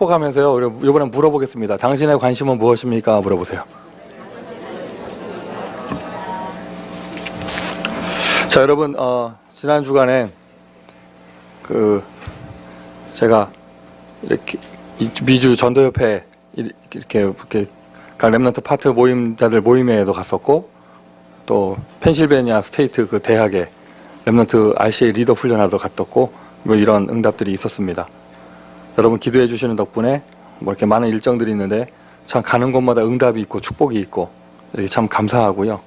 축복하면서요. 이번엔 물어보겠습니다. 당신의 관심은 무엇입니까? 물어보세요. 자, 여러분, 지난 주간에 제가 이렇게 미주 전도협회 이렇게 렘넌트 파트 모임자들 모임에도 갔었고, 또 펜실베니아 스테이트 그 대학에 렘넌트 RCA 리더 훈련하러 갔었고, 뭐 이런 응답들이 있었습니다. 여러분 기도해 주시는 덕분에 뭐 이렇게 많은 일정들이 있는데 참 가는 곳마다 응답이 있고 축복이 있고 이렇게 참 감사하고요.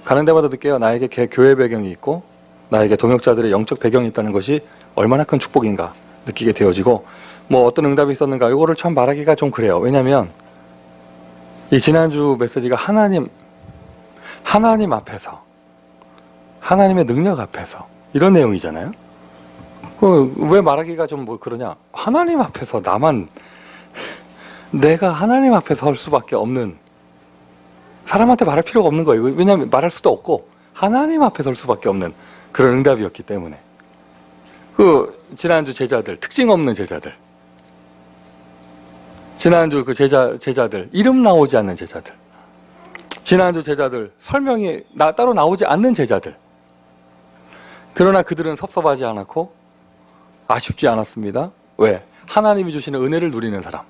가는 데마다 느껴요. 나에게 교회 배경이 있고 나에게 동역자들의 영적 배경이 있다는 것이 얼마나 큰 축복인가 느끼게 되어지고, 뭐 어떤 응답이 있었는가 이거를 참 말하기가 좀 그래요. 왜냐하면 이 지난주 메시지가 하나님 앞에서, 하나님의 능력 앞에서 이런 내용이잖아요. 왜 말하기가 좀 뭐 그러냐? 하나님 앞에서 내가 하나님 앞에 설 수밖에 없는, 사람한테 말할 필요가 없는 거예요. 왜냐하면 말할 수도 없고 하나님 앞에 설 수밖에 없는 그런 응답이었기 때문에. 지난주 제자들, 특징 없는 제자들, 지난주 그 제자들, 이름 나오지 않는 제자들, 지난주 제자들, 설명이 따로 나오지 않는 제자들. 그러나 그들은 섭섭하지 않았고 아쉽지 않았습니다. 왜? 하나님이 주시는 은혜를 누리는 사람,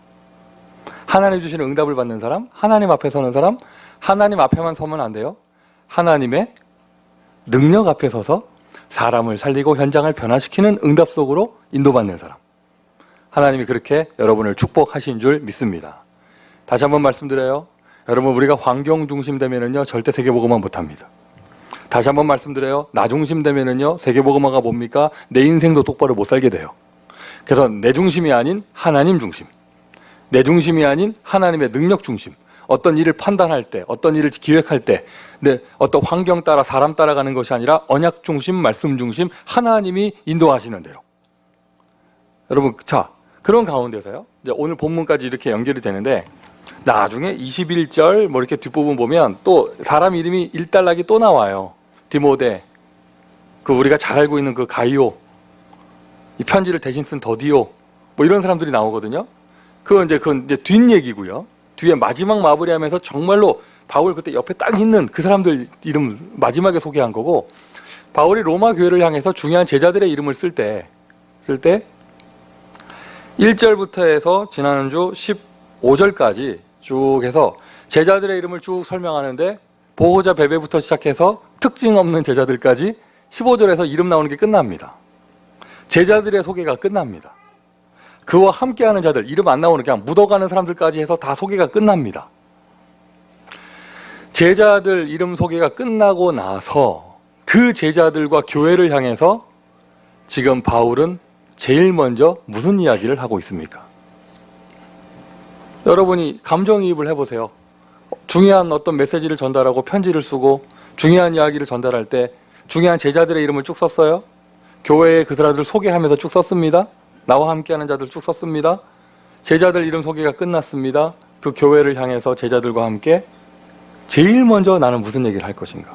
하나님 주시는 응답을 받는 사람, 하나님 앞에 서는 사람, 하나님 앞에만 서면 안 돼요. 하나님의 능력 앞에 서서 사람을 살리고 현장을 변화시키는 응답 속으로 인도받는 사람. 하나님이 그렇게 여러분을 축복하신 줄 믿습니다. 다시 한번 말씀드려요. 여러분, 우리가 환경 중심 되면은요 절대 세계복음화 못합니다. 다시 한번 말씀드려요. 나 중심 되면은요 세계복음화가 뭡니까? 내 인생도 똑바로 못 살게 돼요. 그래서 내 중심이 아닌 하나님 중심, 내 중심이 아닌 하나님의 능력 중심, 어떤 일을 판단할 때, 어떤 일을 기획할 때 어떤 환경 따라 사람 따라가는 것이 아니라 언약 중심, 말씀 중심, 하나님이 인도하시는 대로. 여러분, 자, 그런 가운데서요 이제 오늘 본문까지 이렇게 연결이 되는데, 나중에 21절 뭐 이렇게 뒷부분 보면 또 사람 이름이 일단락이 또 나와요. 디모데, 우리가 잘 알고 있는 그 가이오, 이 편지를 대신 쓴 더디오, 뭐 이런 사람들이 나오거든요. 그건 이제 뒷얘기고요. 뒤에 마지막 마무리하면서 정말로 바울 그때 옆에 딱 있는 그 사람들 이름 마지막에 소개한 거고, 바울이 로마 교회를 향해서 중요한 제자들의 이름을 쓸 때 1절부터 해서 지난주 15절까지 쭉 해서 제자들의 이름을 쭉 설명하는데, 보호자 베베부터 시작해서 특징 없는 제자들까지 15절에서 이름 나오는 게 끝납니다. 제자들의 소개가 끝납니다. 그와 함께하는 자들, 이름 안 나오는 그냥 묻어가는 사람들까지 해서 다 소개가 끝납니다. 제자들 이름 소개가 끝나고 나서 그 제자들과 교회를 향해서 지금 바울은 제일 먼저 무슨 이야기를 하고 있습니까? 여러분이 감정이입을 해보세요. 중요한 어떤 메시지를 전달하고 편지를 쓰고 중요한 이야기를 전달할 때 중요한 제자들의 이름을 쭉 썼어요. 교회의 그 사람들을 소개하면서 쭉 썼습니다. 나와 함께하는 자들 쭉 썼습니다. 제자들 이름 소개가 끝났습니다. 그 교회를 향해서 제자들과 함께 제일 먼저 나는 무슨 얘기를 할 것인가?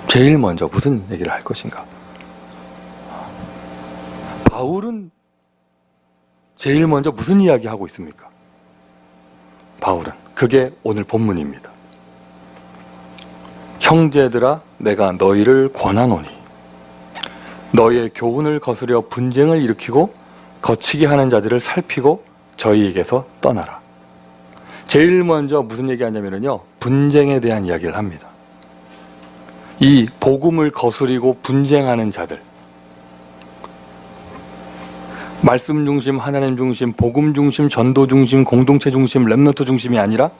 제일 먼저 무슨 얘기를 할 것인가? 바울은 제일 먼저 무슨 이야기 하고 있습니까? 바울은 그게 오늘 본문입니다. 형제들아, 내가 너희를 권하노니 너희의 교훈을 거스려 분쟁을 일으키고 거치게 하는 자들을 살피고 저희에게서 떠나라. 제일 먼저 무슨 얘기하냐면요, 분쟁에 대한 이야기를 합니다. 이 복음을 거스리고 분쟁하는 자들, 말씀 중심, 하나님 중심, 복음 중심, 전도 중심, 공동체 중심, 렘넌트 중심이 아니라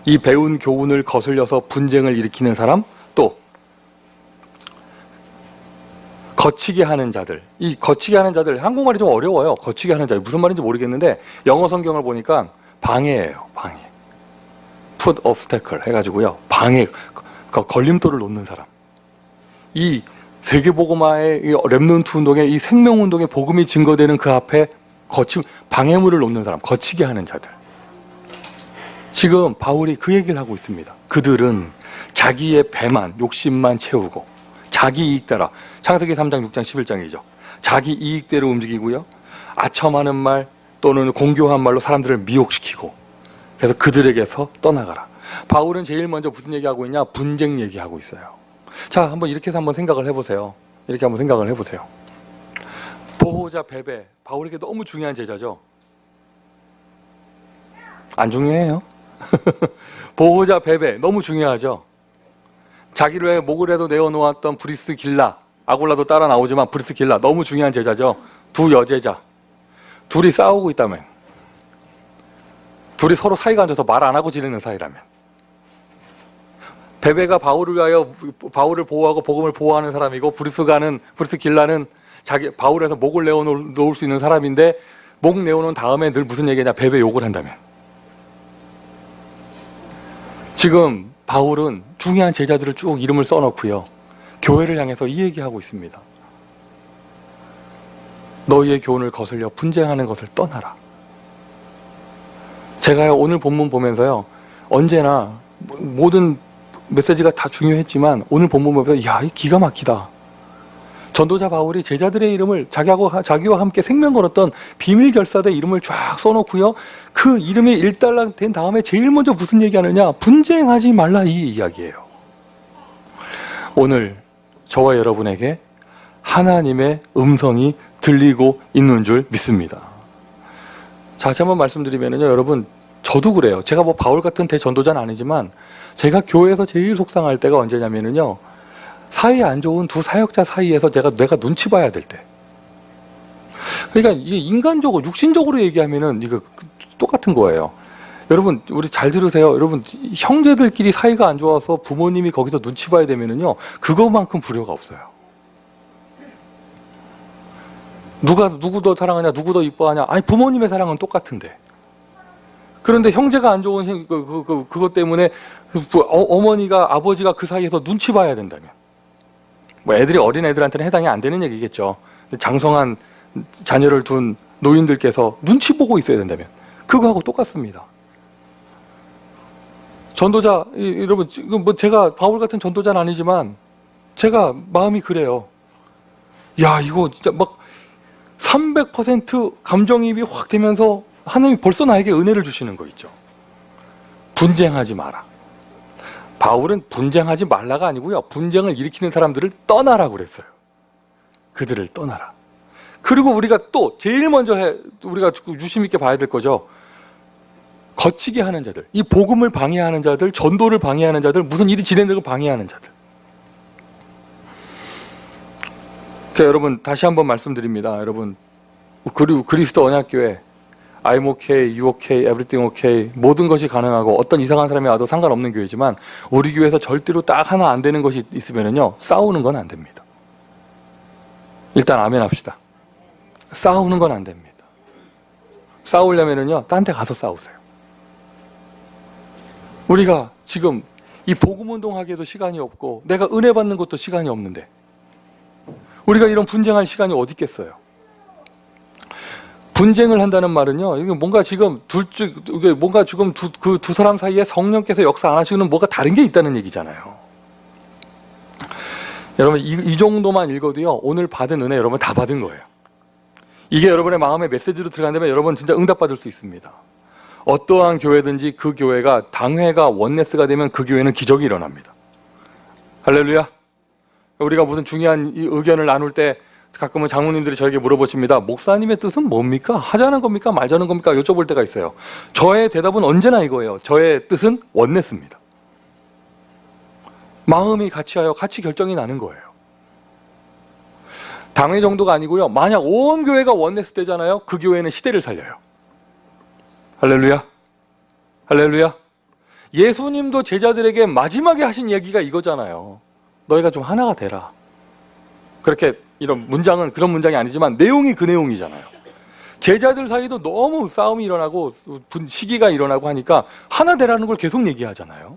이 배운 교훈을 거슬려서 분쟁을 일으키는 사람, 또 거치게 하는 자들. 이 거치게 하는 자들, 한국말이 좀 어려워요. 거치게 하는 자들 무슨 말인지 모르겠는데 영어 성경을 보니까 방해예요. 방해. put obstacle 해가지고요, 방해, 걸림돌을 놓는 사람. 이 세계복음화의 렘넌트 운동의 이 생명운동의 복음이 증거되는 그 앞에 방해물을 놓는 사람, 거치게 하는 자들. 지금 바울이 그 얘기를 하고 있습니다. 그들은 자기의 배만, 욕심만 채우고 자기 이익 따라, 창세기 3장, 6장, 11장이죠. 자기 이익대로 움직이고요. 아첨하는 말 또는 공교한 말로 사람들을 미혹시키고, 그래서 그들에게서 떠나가라. 바울은 제일 먼저 무슨 얘기하고 있냐? 분쟁 얘기하고 있어요. 자, 한번 이렇게 해서 한번 생각을 해보세요. 이렇게 한번 생각을 해보세요. 보호자 베베, 바울에게 너무 중요한 제자죠. 안 중요해요. 보호자 베베 너무 중요하죠. 자기를 왜 목을에도 내어놓았던 브리스길라, 아골라도 따라 나오지만 브리스길라 너무 중요한 제자죠. 두 여제자, 둘이 싸우고 있다면, 둘이 서로 사이가 안 좋아서 말 안 하고 지내는 사이라면, 베베가 바울을 위하여 바울을 보호하고 복음을 보호하는 사람이고, 브리스길라는 자기 바울에서 목을 내어놓을 수 있는 사람인데, 목 내어놓은 다음에 늘 무슨 얘기냐? 베베 욕을 한다면. 지금 바울은 중요한 제자들을 쭉 이름을 써놓고요, 교회를 향해서 이 얘기하고 있습니다. 너희의 교훈을 거슬려 분쟁하는 것을 떠나라. 제가요, 오늘 본문 보면서요, 언제나 모든 메시지가 다 중요했지만 오늘 본문 보면서 야, 이 기가 막히다. 전도자 바울이 제자들의 이름을 자기와 함께 생명 걸었던 비밀 결사대 이름을 쫙 써놓고요, 그 이름이 일단락 된 다음에 제일 먼저 무슨 얘기하느냐? 분쟁하지 말라, 이 이야기예요. 오늘 저와 여러분에게 하나님의 음성이 들리고 있는 줄 믿습니다. 자, 다시 한번 말씀드리면요, 여러분, 저도 그래요. 제가 뭐 바울 같은 대전도자는 아니지만 제가 교회에서 제일 속상할 때가 언제냐면요, 사이 안 좋은 두 사역자 사이에서 내가 눈치 봐야 될 때. 그러니까 이게 인간적으로, 육신적으로 얘기하면은 이거 똑같은 거예요. 여러분, 우리 잘 들으세요. 여러분, 형제들끼리 사이가 안 좋아서 부모님이 거기서 눈치 봐야 되면은요, 그거만큼 불효가 없어요. 누구 더 사랑하냐, 누구 더 이뻐하냐. 아니, 부모님의 사랑은 똑같은데. 그런데 형제가 안 좋은 그것 때문에 어머니가, 아버지가 그 사이에서 눈치 봐야 된다면, 뭐 어린 애들한테는 해당이 안 되는 얘기겠죠. 장성한 자녀를 둔 노인들께서 눈치 보고 있어야 된다면, 그거하고 똑같습니다. 전도자, 여러분, 지금 뭐 제가 바울 같은 전도자는 아니지만 제가 마음이 그래요. 야, 이거 진짜 막 300% 감정이입이 확 되면서 하나님이 벌써 나에게 은혜를 주시는 거 있죠. 분쟁하지 마라. 바울은 분쟁하지 말라가 아니고요, 분쟁을 일으키는 사람들을 떠나라고 그랬어요. 그들을 떠나라. 그리고 우리가 또 제일 먼저 우리가 유심 있게 봐야 될 거죠. 거치게 하는 자들, 이 복음을 방해하는 자들, 전도를 방해하는 자들, 무슨 일이 진행되고 방해하는 자들. 그러니까 여러분, 다시 한번 말씀드립니다. 여러분, 그리고 그리스도 언약교회, I'm okay, you okay, everything okay, 모든 것이 가능하고 어떤 이상한 사람이 와도 상관없는 교회지만, 우리 교회에서 절대로 딱 하나 안 되는 것이 있으면요, 싸우는 건 안 됩니다. 일단 아멘 합시다. 싸우는 건 안 됩니다. 싸우려면요, 딴 데 가서 싸우세요. 우리가 지금 이 복음운동 하기에도 시간이 없고 내가 은혜 받는 것도 시간이 없는데 우리가 이런 분쟁할 시간이 어디 있겠어요? 분쟁을 한다는 말은요, 이게 뭔가 지금 그 두 사람 사이에 성령께서 역사 안 하시는 뭐가 다른 게 있다는 얘기잖아요. 여러분, 이 정도만 읽어도요, 오늘 받은 은혜 여러분 다 받은 거예요. 이게 여러분의 마음에 메시지로 들어간다면 여러분 진짜 응답받을 수 있습니다. 어떠한 교회든지 그 교회가 당회가 원네스가 되면 그 교회는 기적이 일어납니다. 할렐루야. 우리가 무슨 중요한 의견을 나눌 때 가끔은 장로님들이 저에게 물어보십니다. 목사님의 뜻은 뭡니까? 하자는 겁니까? 말자는 겁니까? 여쭤볼 때가 있어요. 저의 대답은 언제나 이거예요. 저의 뜻은 원네스입니다. 마음이 같이하여 같이 결정이 나는 거예요. 당회 정도가 아니고요, 만약 온 교회가 원네스 되잖아요, 그 교회는 시대를 살려요. 할렐루야. 할렐루야. 예수님도 제자들에게 마지막에 하신 얘기가 이거잖아요. 너희가 좀 하나가 되라. 그렇게 이런 문장은 그런 문장이 아니지만 내용이 그 내용이잖아요. 제자들 사이도 너무 싸움이 일어나고 시기가 일어나고 하니까 하나 되라는 걸 계속 얘기하잖아요.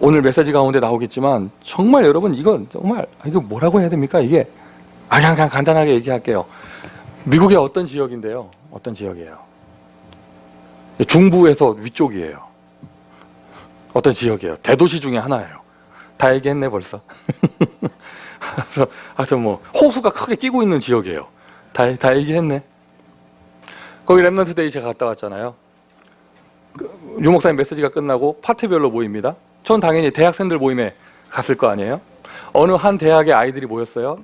오늘 메시지 가운데 나오겠지만 정말 여러분, 이건 정말 이거 뭐라고 해야 됩니까? 이게 그냥 간단하게 얘기할게요. 미국의 어떤 지역인데요. 어떤 지역이에요? 중부에서 위쪽이에요. 어떤 지역이에요? 대도시 중에 하나예요. 다 얘기했네 벌써. 그래서 하여튼 뭐 호수가 크게 끼고 있는 지역이에요. 다 얘기했네. 거기 렘넌트 데이 제가 갔다 왔잖아요. 유 목사님 메시지가 끝나고 파트별로 모입니다. 전 당연히 대학생들 모임에 갔을 거 아니에요. 어느 한 대학의 아이들이 모였어요.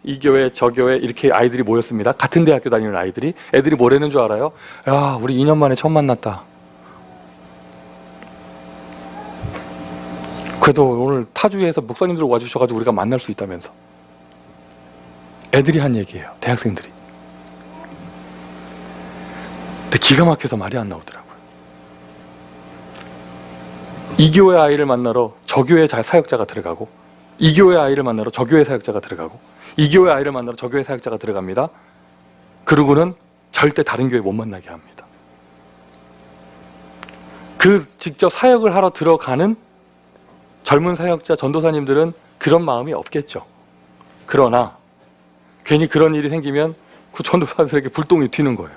이 교회 저 교회 이렇게 아이들이 모였습니다. 같은 대학교 다니는 아이들이. 애들이 뭐라는 줄 알아요? 야, 우리 2년 만에 처음 만났다. 그래도 오늘 타주에서 목사님들 와주셔가지고 우리가 만날 수 있다면서. 애들이 한 얘기예요. 대학생들이. 근데 기가 막혀서 말이 안 나오더라고요. 이 교회 아이를 만나러 저 교회 사역자가 들어가고, 이 교회 아이를 만나러 저 교회 사역자가 들어가고, 이 교회 아이를 만나러 저 교회 사역자가 들어갑니다. 그러고는 절대 다른 교회 못 만나게 합니다. 그 직접 사역을 하러 들어가는 젊은 사역자 전도사님들은 그런 마음이 없겠죠. 그러나 괜히 그런 일이 생기면 그 전도사들에게 불똥이 튀는 거예요.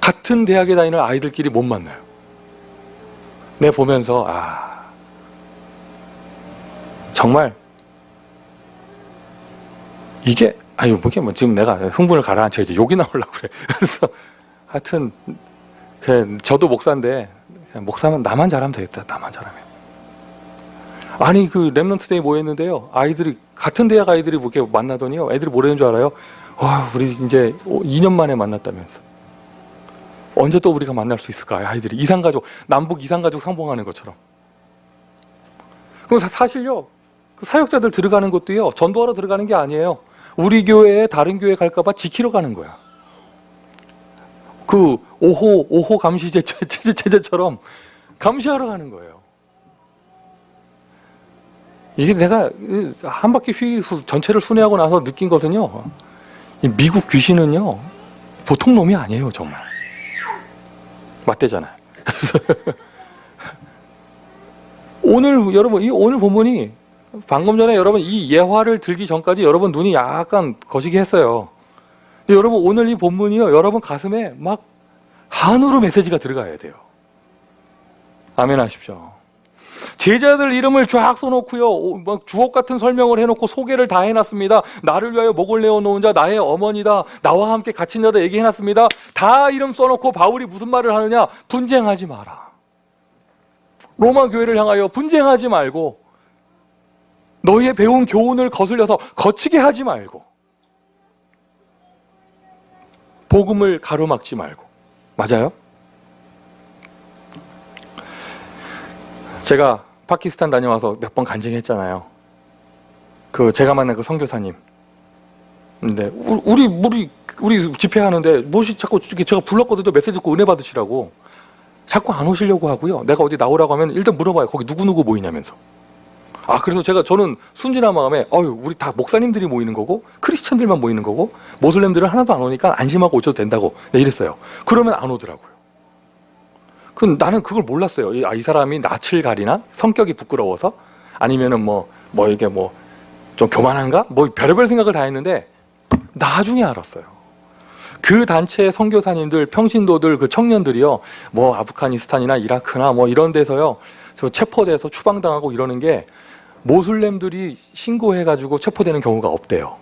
같은 대학에 다니는 아이들끼리 못 만나요. 내가 보면서 정말 이게 뭐게 뭐 지금 내가 흥분을 가라앉혀 이제 욕이 나오려고 그래. 그래서 하여튼 저도 목사인데 목사면 나만 잘하면 되겠다. 나만 잘하면. 아니 그 렘넌트 데이 모였는데요. 아이들이 같은 대학 아이들이 이렇게 만나더니요. 애들이 뭐라는 줄 알아요? 우리 이제 2년 만에 만났다면서. 언제 또 우리가 만날 수 있을까? 아이들이 이산가족, 남북 이산가족 상봉하는 것처럼. 그럼 사실요. 그 사역자들 들어가는 것도요. 전도하러 들어가는 게 아니에요. 우리 교회에 다른 교회 갈까 봐 지키러 가는 거야. 그 5호 감시 체제처럼 감시하러 가는 거예요. 이게 내가 한 바퀴 전체를 순회하고 나서 느낀 것은요. 이 미국 귀신은요. 보통 놈이 아니에요, 정말. 맞대잖아요. 오늘 여러분, 오늘 본문이 방금 전에 여러분 이 예화를 들기 전까지 여러분 눈이 약간 거시기 했어요. 근데 여러분 오늘 이 본문이요. 여러분 가슴에 막 한우로 메시지가 들어가야 돼요. 아멘 하십시오. 제자들 이름을 쫙 써놓고요. 막 주옥 같은 설명을 해놓고 소개를 다 해놨습니다. 나를 위하여 목을 내어놓은 자 나의 어머니다. 나와 함께 갇힌 자다 얘기해놨습니다. 다 이름 써놓고 바울이 무슨 말을 하느냐. 분쟁하지 마라. 로마 교회를 향하여 분쟁하지 말고 너희의 배운 교훈을 거슬려서 거치게 하지 말고 복음을 가로막지 말고. 맞아요? 제가 파키스탄 다녀와서 몇 번 간증했잖아요. 제가 만난 그 선교사님. 근데 우리 집회하는데 무엇이 자꾸 제가 불렀거든요. 메시지 듣고 은혜 받으시라고. 자꾸 안 오시려고 하고요. 내가 어디 나오라고 하면 일단 물어봐요. 거기 누구누구 모이냐면서. 그래서 저는 순진한 마음에 우리 다 목사님들이 모이는 거고 크리스찬들만 모이는 거고 모슬렘들은 하나도 안 오니까 안심하고 오셔도 된다고 이랬어요. 그러면 안 오더라고요. 나는 그걸 몰랐어요. 이 사람이 낯을 가리나? 성격이 부끄러워서? 아니면은 이게 좀 교만한가? 별의별 생각을 다 했는데 나중에 알았어요. 그 단체의 선교사님들, 평신도들, 그 청년들이요. 아프가니스탄이나 이라크나 이런 데서요. 체포돼서 추방당하고 이러는 게 모슬렘들이 신고해가지고 체포되는 경우가 없대요.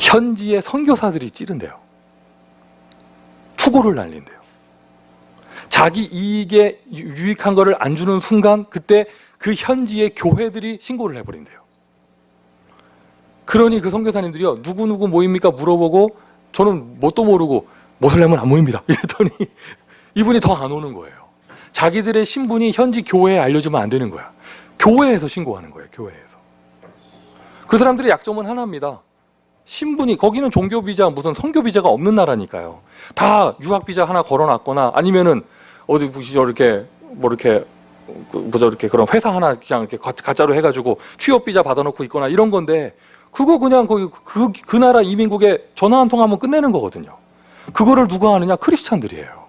현지의 선교사들이 찌른대요. 투고를 날린대요. 자기 이익에 유익한 거를 안 주는 순간 그때 그 현지의 교회들이 신고를 해버린대요. 그러니 그 선교사님들이요. 누구누구 모입니까? 물어보고 저는 뭣도 모르고 모슬렘은 안 모입니다. 이랬더니 이분이 더 안 오는 거예요. 자기들의 신분이 현지 교회에 알려주면 안 되는 거야. 교회에서 신고하는 거예요. 교회에서. 그 사람들의 약점은 하나입니다. 신분이 거기는 종교 비자 무슨 선교 비자가 없는 나라니까요. 다 유학 비자 하나 걸어놨거나 아니면은 어디 이렇게 이렇게 그런 회사 하나 그냥 이렇게 가짜로 해가지고 취업 비자 받아놓고 있거나 이런 건데 그거 그냥 그 나라 이민국에 전화 한 통하면 끝내는 거거든요. 그거를 누가 하느냐? 크리스찬들이에요.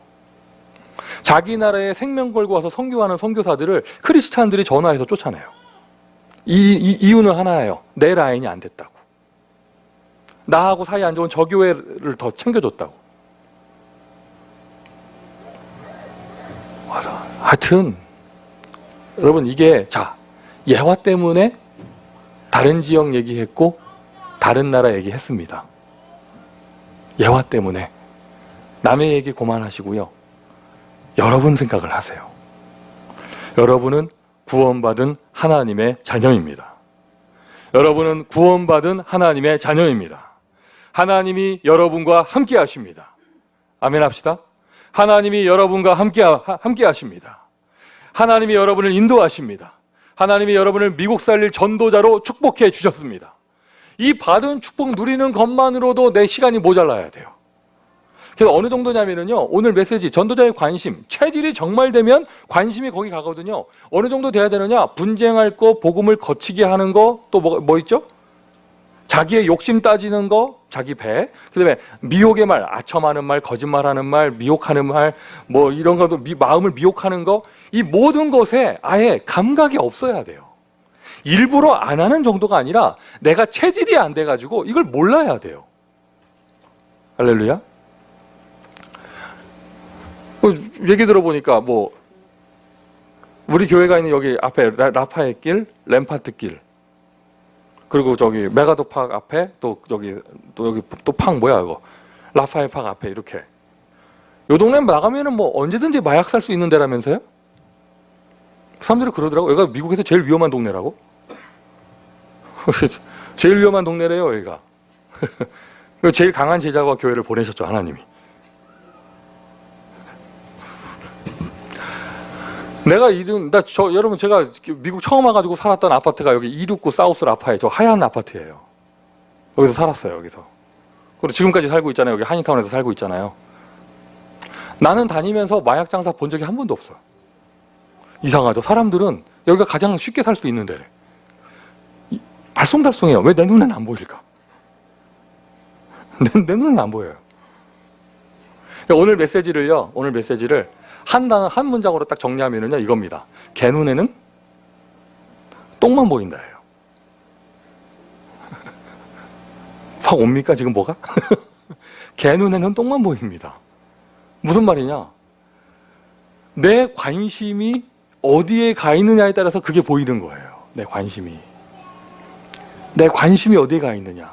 자기 나라에 생명 걸고 와서 선교하는 선교사들을 크리스찬들이 전화해서 쫓아내요. 이유는 하나예요. 내 라인이 안 됐다고. 나하고 사이 안 좋은 저 교회를 더 챙겨줬다고. 하여튼 여러분 이게 예화 때문에 다른 지역 얘기했고 다른 나라 얘기했습니다. 예화 때문에. 남의 얘기 그만하시고요. 여러분 생각을 하세요. 여러분은 구원받은 하나님의 자녀입니다. 여러분은 구원받은 하나님의 자녀입니다. 하나님이 여러분과 함께 하십니다. 아멘 합시다. 하나님이 여러분과 함께 하십니다. 하나님이 여러분을 인도하십니다. 하나님이 여러분을 미국 살릴 전도자로 축복해 주셨습니다. 이 받은 축복 누리는 것만으로도 내 시간이 모자라야 돼요. 그래서 어느 정도냐면요, 오늘 메시지 전도자의 관심, 체질이 정말 되면 관심이 거기 가거든요. 어느 정도 돼야 되느냐? 분쟁할 거, 복음을 거치게 하는 거, 또 뭐 있죠? 자기의 욕심 따지는 거, 자기 배, 그다음에 미혹의 말, 아첨하는 말, 거짓말하는 말, 미혹하는 말, 뭐 이런 것도 마음을 미혹하는 거, 이 모든 것에 아예 감각이 없어야 돼요. 일부러 안 하는 정도가 아니라 내가 체질이 안 돼가지고 이걸 몰라야 돼요. 할렐루야. 얘기 들어보니까 뭐 우리 교회가 있는 여기 앞에 라파엘 길, 램파트 길, 그리고 저기 메가도 팍 앞에 또 여기 또 팍 뭐야 이거 라파엘 팍 앞에 이렇게 요 동네 나가면은 뭐 언제든지 마약 살 수 있는 데라면서요? 사람들이 그러더라고. 여기가 미국에서 제일 위험한 동네라고. 제일 위험한 동네래요 여기가. 제일 강한 제자와 교회를 보내셨죠 하나님이. 여러분 제가 미국 처음 와가지고 살았던 아파트가 여기 269 사우스 라파에 저 하얀 아파트예요. 여기서 살았어요 여기서. 그리고 지금까지 살고 있잖아요. 여기 한인타운에서 살고 있잖아요. 나는 다니면서 마약 장사 본 적이 한 번도 없어. 이상하죠. 사람들은 여기가 가장 쉽게 살 수 있는 데래. 알쏭달쏭해요. 왜 내 눈에는 안 보일까? 내 눈에는 안 보여요. 오늘 메시지를 한 문장으로 딱 정리하면은요 이겁니다. 개 눈에는 똥만 보인다예요. 확 옵니까 지금 뭐가? 개 눈에는 똥만 보입니다. 무슨 말이냐? 내 관심이 어디에 가 있느냐에 따라서 그게 보이는 거예요. 내 관심이 어디에 가 있느냐.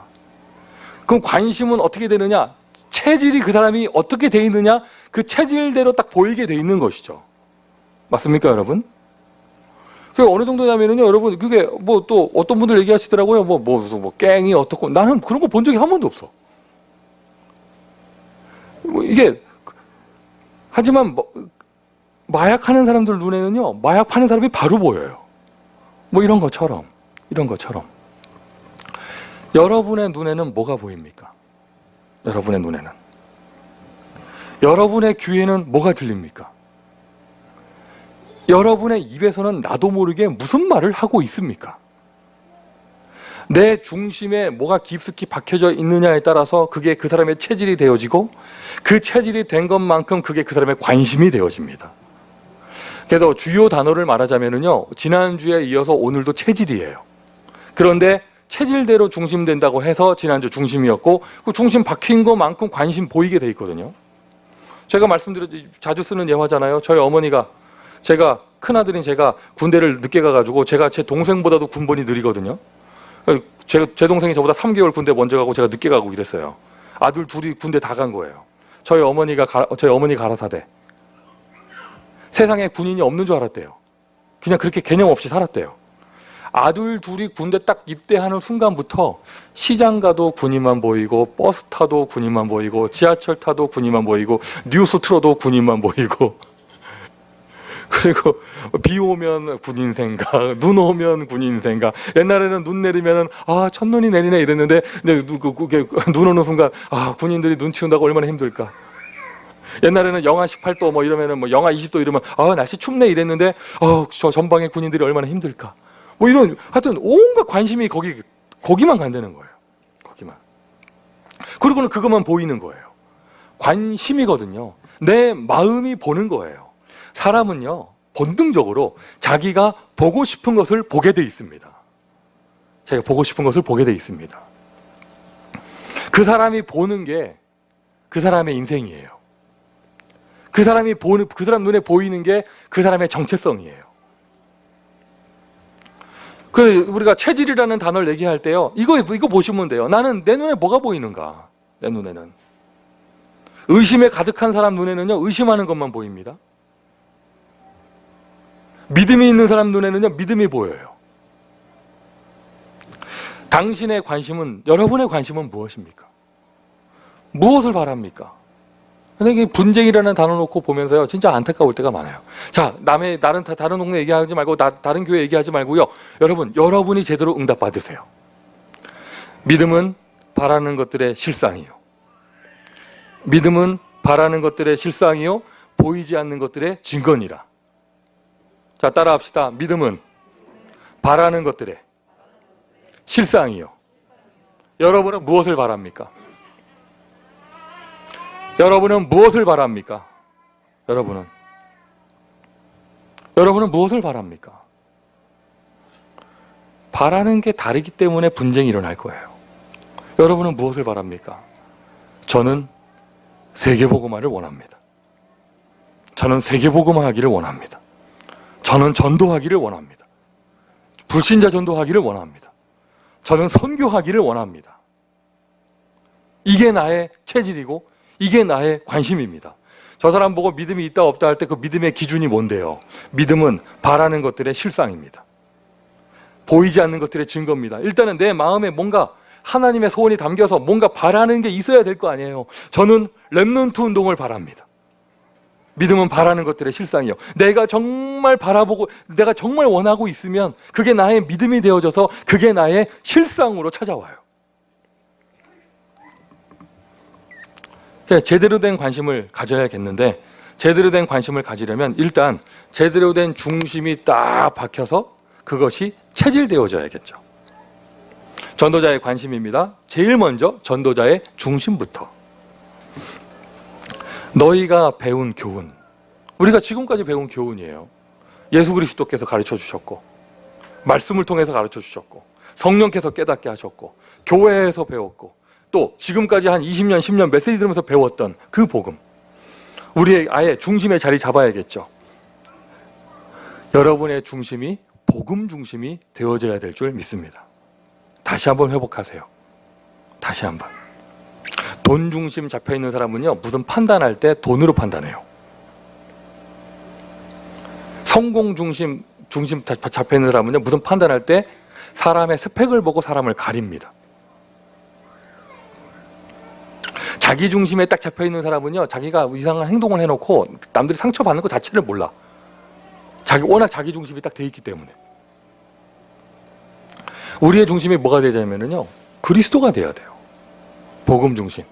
그럼 관심은 어떻게 되느냐? 체질이 그 사람이 어떻게 돼 있느냐? 그 체질대로 딱 보이게 돼 있는 것이죠. 맞습니까, 여러분? 그게 어느 정도냐면요, 여러분, 그게 뭐 또 어떤 분들 얘기하시더라고요. 뭐 갱이 어떻고. 나는 그런 거 본 적이 한 번도 없어. 이게, 하지만 마약 하는 사람들 눈에는요, 마약 파는 사람이 바로 보여요. 뭐 이런 것처럼. 여러분의 눈에는 뭐가 보입니까? 여러분의 눈에는. 여러분의 귀에는 뭐가 들립니까? 여러분의 입에서는 나도 모르게 무슨 말을 하고 있습니까? 내 중심에 뭐가 깊숙이 박혀져 있느냐에 따라서 그게 그 사람의 체질이 되어지고 그 체질이 된 것만큼 그게 그 사람의 관심이 되어집니다. 그래서 주요 단어를 말하자면요, 지난주에 이어서 오늘도 체질이에요. 그런데 체질대로 중심된다고 해서 지난주 중심이었고 그 중심 박힌 것만큼 관심 보이게 돼 있거든요. 제가 말씀드렸죠. 자주 쓰는 예화잖아요. 저희 어머니가 큰아들인 제가 군대를 늦게 가가지고 제 동생보다도 군번이 느리거든요. 제 동생이 저보다 3개월 군대 먼저 가고 제가 늦게 가고 이랬어요. 아들 둘이 군대 다 간 거예요. 저희 어머니 가라사대. 세상에 군인이 없는 줄 알았대요. 그냥 그렇게 개념 없이 살았대요. 아들 둘이 군대 딱 입대하는 순간부터 시장 가도 군인만 보이고 버스 타도 군인만 보이고 지하철 타도 군인만 보이고 뉴스 틀어도 군인만 보이고 그리고 비 오면 군인 생각, 눈 오면 군인 생각. 옛날에는 눈 내리면은 첫눈이 내리네 이랬는데 눈 오는 순간 군인들이 눈 치운다고 얼마나 힘들까. 옛날에는 영하 18도 뭐 이러면은 뭐 영하 20도 이러면 날씨 춥네 이랬는데 저 전방의 군인들이 얼마나 힘들까. 뭐 이런 하여튼 온갖 관심이 거기만 간다는 거예요. 거기만. 그리고는 그것만 보이는 거예요. 관심이거든요. 내 마음이 보는 거예요. 사람은요 본능적으로 자기가 보고 싶은 것을 보게 돼 있습니다. 자기가 보고 싶은 것을 보게 돼 있습니다. 그 사람이 보는 게 그 사람의 인생이에요. 그 사람 눈에 보이는 게 그 사람의 정체성이에요. 우리가 체질이라는 단어를 얘기할 때요, 이거 보시면 돼요. 나는 내 눈에 뭐가 보이는가? 내 눈에는 의심에 가득한 사람 눈에는요, 의심하는 것만 보입니다. 믿음이 있는 사람 눈에는요, 믿음이 보여요. 당신의 관심은, 여러분의 관심은 무엇입니까? 무엇을 바랍니까? 근데 이게 분쟁이라는 단어 놓고 보면서요, 진짜 안타까울 때가 많아요. 자, 다른 동네 얘기하지 말고, 다른 교회 얘기하지 말고요. 여러분이 제대로 응답받으세요. 믿음은 바라는 것들의 실상이요. 믿음은 바라는 것들의 실상이요, 보이지 않는 것들의 증거니라. 자, 따라합시다. 믿음은 바라는 것들의 실상이요. 여러분은 무엇을 바랍니까? 여러분은 무엇을 바랍니까? 여러분은 무엇을 바랍니까? 바라는 게 다르기 때문에 분쟁이 일어날 거예요. 여러분은 무엇을 바랍니까? 저는 세계복음화를 원합니다. 저는 세계복음화하기를 원합니다. 저는 전도하기를 원합니다. 불신자 전도하기를 원합니다. 저는 선교하기를 원합니다. 이게 나의 체질이고 이게 나의 관심입니다. 저 사람 보고 믿음이 있다 없다 할 때 그 믿음의 기준이 뭔데요? 믿음은 바라는 것들의 실상입니다. 보이지 않는 것들의 증거입니다. 일단은 내 마음에 뭔가 하나님의 소원이 담겨서 뭔가 바라는 게 있어야 될 거 아니에요. 저는 렘넌트 운동을 바랍니다. 믿음은 바라는 것들의 실상이요. 내가 정말 바라보고 내가 정말 원하고 있으면 그게 나의 믿음이 되어져서 그게 나의 실상으로 찾아와요. 제대로 된 관심을 가져야겠는데, 제대로 된 관심을 가지려면 일단 제대로 된 중심이 딱 박혀서 그것이 체질되어져야겠죠. 전도자의 관심입니다. 제일 먼저 전도자의 중심부터. 너희가 배운 교훈, 우리가 지금까지 배운 교훈이에요. 예수 그리스도께서 가르쳐 주셨고, 말씀을 통해서 가르쳐 주셨고, 성령께서 깨닫게 하셨고, 교회에서 배웠고, 또 지금까지 한 20년, 10년 메시지 들으면서 배웠던 그 복음, 우리의 아예 중심에 자리 잡아야겠죠. 여러분의 중심이 복음 중심이 되어져야 될 줄 믿습니다. 다시 한번 회복하세요. 다시 한번. 돈 중심 잡혀있는 사람은요, 무슨 판단할 때 돈으로 판단해요. 성공 중심 잡혀있는 사람은요, 무슨 판단할 때 사람의 스펙을 보고 사람을 가립니다. 자기 중심에 딱 잡혀있는 사람은요, 자기가 이상한 행동을 해놓고 남들이 상처받는 것 자체를 몰라. 워낙 자기 중심이 딱 돼 있기 때문에. 우리의 중심이 뭐가 되냐면요, 그리스도가 돼야 돼요. 복음 중심.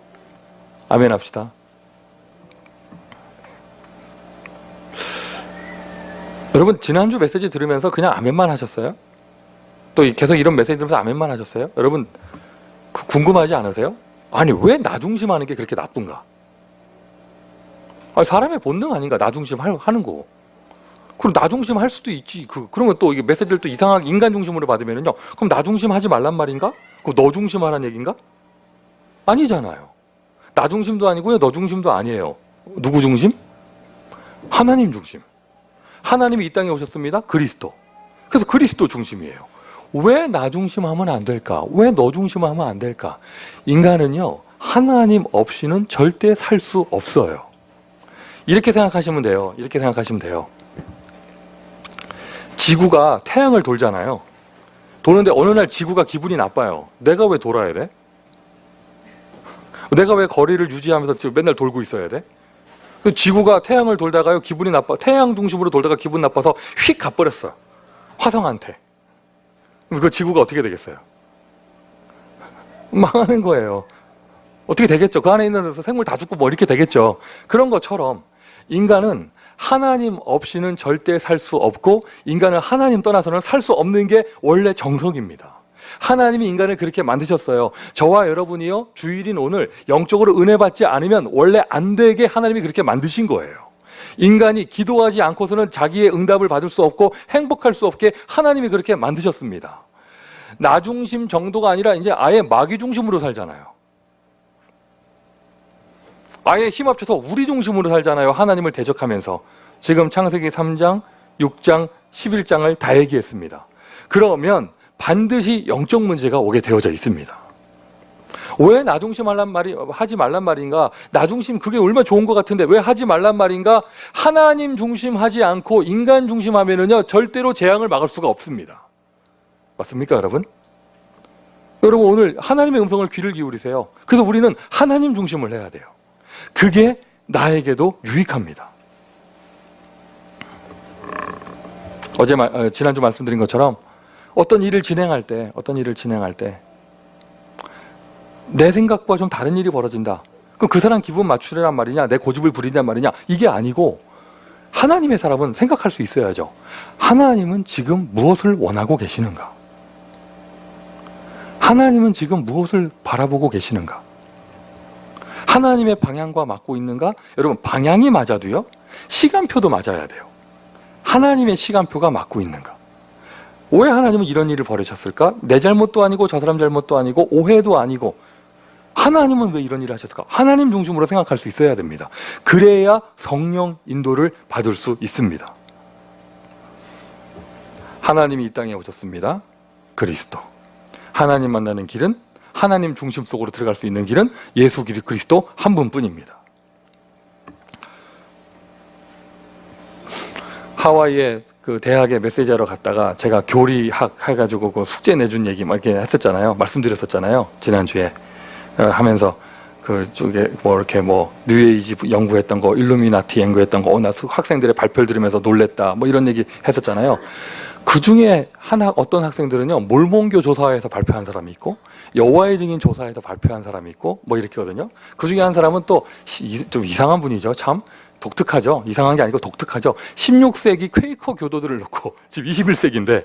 아멘 합시다. 여러분, 지난주 메시지 들으면서 그냥 아멘만 하셨어요? 또 계속 이런 메시지 들으면서 아멘만 하셨어요? 여러분, 궁금하지 않으세요? 아니, 왜 나 중심하는 게 그렇게 나쁜가? 사람의 본능 아닌가? 나 중심 하는 거. 그럼 나 중심 할 수도 있지. 그러면 또 이게 메시지를 또 이상하게 인간 중심으로 받으면요, 그럼 나 중심 하지 말란 말인가? 그럼 너 중심 하라는 얘기인가? 아니잖아요. 나 중심도 아니고요, 너 중심도 아니에요. 누구 중심? 하나님 중심. 하나님이 이 땅에 오셨습니다. 그리스도. 그래서 그리스도 중심이에요. 왜 나 중심하면 안 될까? 왜 너 중심하면 안 될까? 인간은요, 하나님 없이는 절대 살 수 없어요. 이렇게 생각하시면 돼요. 이렇게 생각하시면 돼요. 지구가 태양을 돌잖아요. 도는데 어느 날 지구가 기분이 나빠요. 내가 왜 돌아야 돼? 내가 왜 거리를 유지하면서 맨날 돌고 있어야 돼? 지구가 태양을 돌다가요, 기분이 나빠. 태양 중심으로 돌다가 기분 나빠서 휙 가버렸어요. 화성한테. 그 지구가 어떻게 되겠어요? 망하는 거예요. 어떻게 되겠죠? 그 안에 있는 생물 다 죽고 뭐 이렇게 되겠죠. 그런 것처럼 인간은 하나님 없이는 절대 살 수 없고, 인간은 하나님 떠나서는 살 수 없는 게 원래 정석입니다. 하나님이 인간을 그렇게 만드셨어요. 저와 여러분이요, 주일인 오늘 영적으로 은혜 받지 않으면 원래 안 되게 하나님이 그렇게 만드신 거예요. 인간이 기도하지 않고서는 자기의 응답을 받을 수 없고 행복할 수 없게 하나님이 그렇게 만드셨습니다. 나 중심 정도가 아니라 이제 아예 마귀 중심으로 살잖아요. 아예 힘 합쳐서 우리 중심으로 살잖아요. 하나님을 대적하면서. 지금 창세기 3장, 6장, 11장을 다 얘기했습니다. 그러면 반드시 영적 문제가 오게 되어져 있습니다. 왜 나중심 하지 말란 말인가? 나중심 그게 얼마나 좋은 것 같은데 왜 하지 말란 말인가? 하나님 중심하지 않고 인간 중심하면은요 절대로 재앙을 막을 수가 없습니다. 맞습니까, 여러분? 여러분 오늘 하나님의 음성을 귀를 기울이세요. 그래서 우리는 하나님 중심을 해야 돼요. 그게 나에게도 유익합니다. 지난주 말씀드린 것처럼 어떤 일을 진행할 때 내 생각과 좀 다른 일이 벌어진다. 그럼 그 사람 기분 맞추려란 말이냐, 내 고집을 부리란 말이냐, 이게 아니고 하나님의 사람은 생각할 수 있어야죠. 하나님은 지금 무엇을 원하고 계시는가? 하나님은 지금 무엇을 바라보고 계시는가? 하나님의 방향과 맞고 있는가? 여러분 방향이 맞아도요 시간표도 맞아야 돼요. 하나님의 시간표가 맞고 있는가? 왜 하나님은 이런 일을 벌이셨을까? 내 잘못도 아니고 저 사람 잘못도 아니고 오해도 아니고 하나님은 왜 이런 일을 하셨을까? 하나님 중심으로 생각할 수 있어야 됩니다. 그래야 성령 인도를 받을 수 있습니다. 하나님이 이 땅에 오셨습니다. 그리스도. 하나님 만나는 길은 하나님 중심 속으로 들어갈 수 있는 길은 예수 그리스도 한 분뿐입니다. 하와이에 그 대학에 메시지하러 갔다가 제가 교리학 해가지고 그 숙제 내준 얘기 막 이렇게 했었잖아요. 말씀드렸었잖아요. 지난주에 하면서 그쪽에 이렇게 뉴에이지 연구했던 거, 일루미나티 연구했던 거, 나 학생들의 발표를 들으면서 놀랬다. 이런 얘기 했었잖아요. 그 중에 어떤 학생들은요, 몰몬교 조사에서 발표한 사람이 있고, 여호와의 증인 조사에서 발표한 사람이 있고, 이렇게거든요. 그 중에 한 사람은 또 좀 이상한 분이죠. 참 독특하죠. 이상한 게 아니고 독특하죠. 16세기 퀘이커 교도들을 놓고, 지금 21세기인데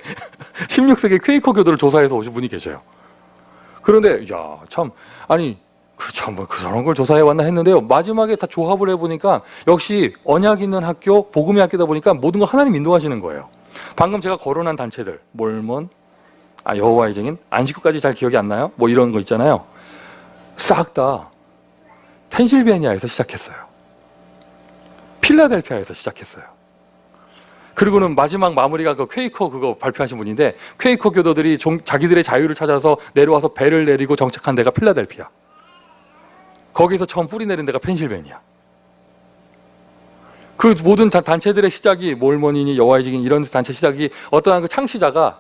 16세기 퀘이커 교도를 조사해서 오신 분이 계셔요. 그런데 저런 걸 조사해 왔나 했는데요. 마지막에 다 조합을 해보니까 역시 언약 있는 학교, 복음의 학교다 보니까 모든 걸 하나님 인도하시는 거예요. 방금 제가 거론한 단체들, 몰몬, 여호와의 증인, 안식구까지 잘 기억이 안 나요? 이런 거 있잖아요. 싹 다 펜실베니아에서 시작했어요. 필라델피아에서 시작했어요. 그리고는 마지막 마무리가 그 퀘이커 그거 발표하신 분인데, 퀘이커 교도들이 자기들의 자유를 찾아서 내려와서 배를 내리고 정착한 데가 필라델피아. 거기서 처음 뿌리 내린 데가 펜실베니아. 그 모든 단체들의 시작이 몰몬이니 여호와의 증인 이런 단체 시작이 어떠한 그 창시자가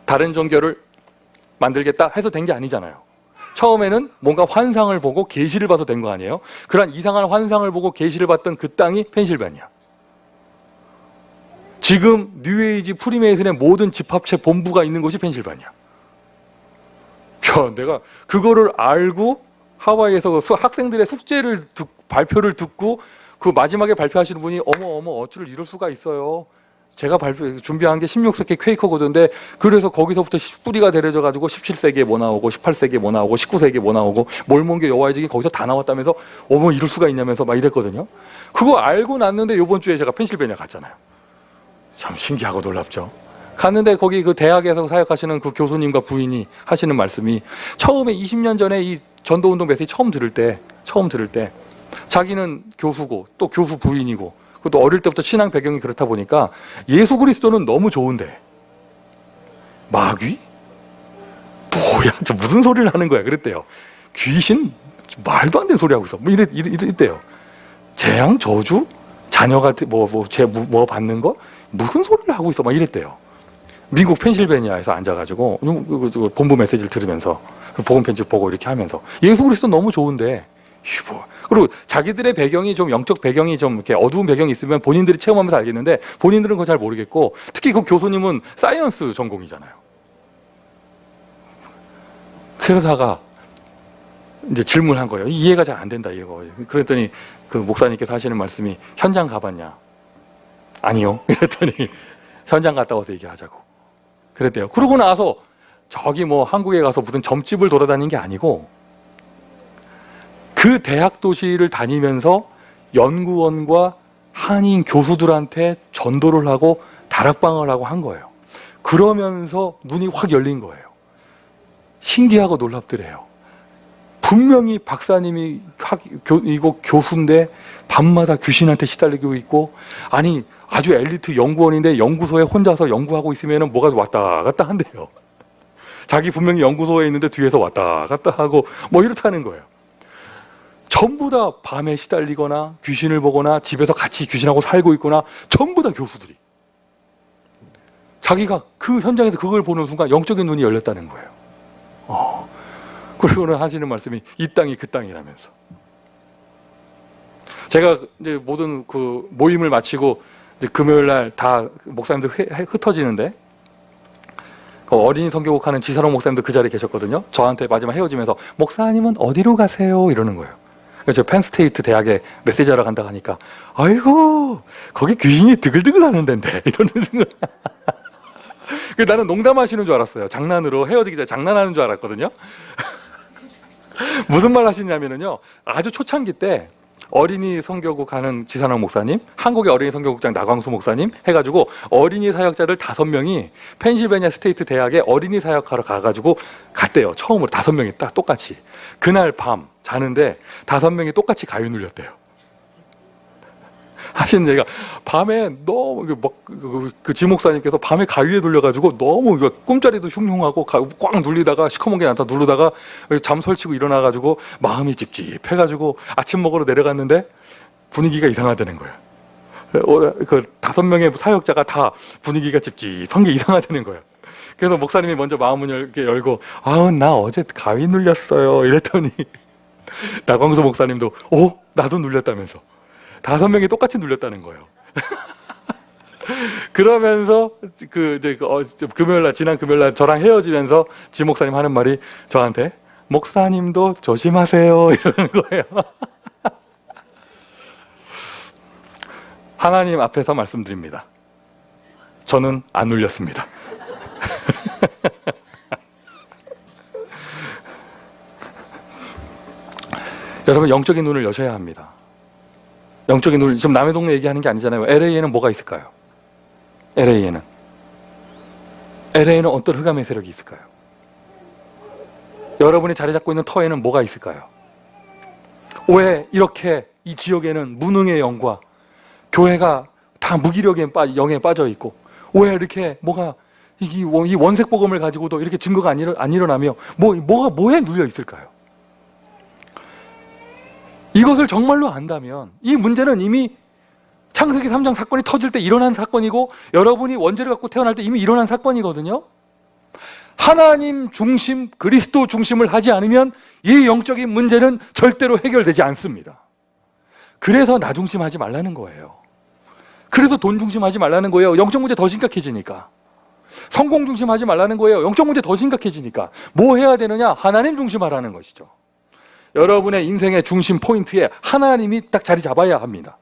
다른 종교를 만들겠다 해서 된 게 아니잖아요. 처음에는 뭔가 환상을 보고 계시를 봐서 된 거 아니에요? 그런 이상한 환상을 보고 계시를 봤던 그 땅이 펜실베니아. 지금 뉴에이지 프리메이슨의 모든 집합체 본부가 있는 곳이 펜실베니아. 내가 그거를 알고 하와이에서 학생들의 숙제를 발표를 듣고 그 마지막에 발표하시는 분이 어머 어찌를 이럴 수가 있어요. 제가 준비한 게 16세기 퀘이커 고도인데 그래서 거기서부터 뿌리가 데려져 가지고 17세기에 뭐 나오고 18세기에 뭐 나오고 19세기에 뭐 나오고 몰몬교 여호와의 증인 거기서 다 나왔다면서 어머 이럴 수가 있냐면서 막 이랬거든요. 그거 알고 났는데 이번 주에 제가 펜실베니아 갔잖아요. 참 신기하고 놀랍죠. 갔는데 거기 그 대학에서 사역하시는 그 교수님과 부인이 하시는 말씀이 처음에 20년 전에 이 전도운동 메시지 처음 들을 때 자기는 교수고 또 교수 부인이고 또 어릴 때부터 신앙 배경이 그렇다 보니까 예수 그리스도는 너무 좋은데 마귀? 뭐야 저 무슨 소리를 하는 거야 그랬대요. 귀신? 말도 안 되는 소리 하고 있어. 이랬대요. 재앙 저주? 자녀가 뭐 받는 거? 무슨 소리를 하고 있어 막 이랬대요. 미국 펜실베니아에서 앉아가지고 본부 메시지를 들으면서 복음 편집 보고 이렇게 하면서 예수 그리스도 너무 좋은데 그리고 자기들의 배경이 좀 영적 배경이 좀 이렇게 어두운 배경이 있으면 본인들이 체험하면서 알겠는데 본인들은 그거 잘 모르겠고 특히 그 교수님은 사이언스 전공이잖아요. 그러다가 이제 질문한 거예요. 이해가 잘 안 된다 이거. 그랬더니 그 목사님께서 하시는 말씀이 현장 가봤냐? 아니요. 그랬더니 현장 갔다 와서 얘기하자고. 그랬대요. 그러고 나서 저기 한국에 가서 무슨 점집을 돌아다닌 게 아니고 그 대학 도시를 다니면서 연구원과 한인 교수들한테 전도를 하고 다락방을 하고 한 거예요. 그러면서 눈이 확 열린 거예요. 신기하고 놀랍더래요. 분명히 박사님이 이거 교수인데 밤마다 귀신한테 시달리고 있고, 아니 아주 엘리트 연구원인데 연구소에 혼자서 연구하고 있으면 뭐가 왔다 갔다 한대요. 자기 분명히 연구소에 있는데 뒤에서 왔다 갔다 하고 뭐 이렇다는 거예요. 전부 다 밤에 시달리거나 귀신을 보거나 집에서 같이 귀신하고 살고 있거나 전부 다 교수들이. 자기가 그 현장에서 그걸 보는 순간 영적인 눈이 열렸다는 거예요. 그리고는 하시는 말씀이 이 땅이 그 땅이라면서. 제가 이제 모든 그 모임을 마치고 이제 금요일 날 다 목사님들 흩어지는데, 어린이 성교국 하는 지사롱 목사님도 그 자리에 계셨거든요. 저한테 마지막 헤어지면서 목사님은 어디로 가세요? 이러는 거예요. 그래서 펜스테이트 대학에 메시지하러 간다고 하니까, 아이고 거기 귀신이 드글드글 하는 데인데 이러는 거예요. 나는 농담하시는 줄 알았어요. 장난으로 헤어지기 전에 장난하는 줄 알았거든요. 무슨 말 하시냐면요, 아주 초창기 때 어린이 성교국 하는 지산왕 목사님, 한국의 어린이 성교국장 나광수 목사님 해가지고 어린이 사역자들 5명이 펜실베니아 스테이트 대학에 어린이 사역하러 가가지고 갔대요. 처음으로 5명이 딱 똑같이. 그날 밤 자는데 5명이 똑같이 가위 눌렸대요. 하시는 얘기가, 밤에 너무 그 지목사님께서 밤에 가위에 눌려가지고 너무 꿈자리도 흉흉하고 꽉 눌리다가 시커멓게 나타 누르다가 잠 설치고 일어나가지고 마음이 찝찝해가지고 아침 먹으러 내려갔는데 분위기가 이상하다는 거예요. 그 5명의 사역자가 다 분위기가 찝찝한 게 이상하다는 거예요. 그래서 목사님이 먼저 마음을 열고, 나 어제 가위 눌렸어요 이랬더니 나광수 목사님도 나도 눌렸다면서 5명이 똑같이 눌렸다는 거예요. 그러면서 금요일날, 지난 금요일날 저랑 헤어지면서 지 목사님 하는 말이 저한테, 목사님도 조심하세요 이러는 거예요. 하나님 앞에서 말씀드립니다. 저는 안 눌렸습니다. 여러분, 영적인 눈을 여셔야 합니다. 영적인 눈을, 지금 남의 동네 얘기하는 게 아니잖아요. LA에는 뭐가 있을까요? LA에는 어떤 흑암의 세력이 있을까요? 여러분이 자리 잡고 있는 터에는 뭐가 있을까요? 왜 이렇게 이 지역에는 무능의 영과 교회가 다 무기력의 영에 빠져 있고, 왜 이렇게 이 원색 복음을 가지고도 이렇게 증거가 안 일어나며 뭐에 눌려 있을까요? 이것을 정말로 안다면 이 문제는 이미 창세기 3장 사건이 터질 때 일어난 사건이고, 여러분이 원죄를 갖고 태어날 때 이미 일어난 사건이거든요. 하나님 중심, 그리스도 중심을 하지 않으면 이 영적인 문제는 절대로 해결되지 않습니다. 그래서 나 중심하지 말라는 거예요. 그래서 돈 중심하지 말라는 거예요. 영적 문제 더 심각해지니까. 성공 중심하지 말라는 거예요. 영적 문제 더 심각해지니까. 뭐 해야 되느냐? 하나님 중심하라는 것이죠. 여러분의 인생의 중심 포인트에 하나님이 딱 자리 잡아야 합니다.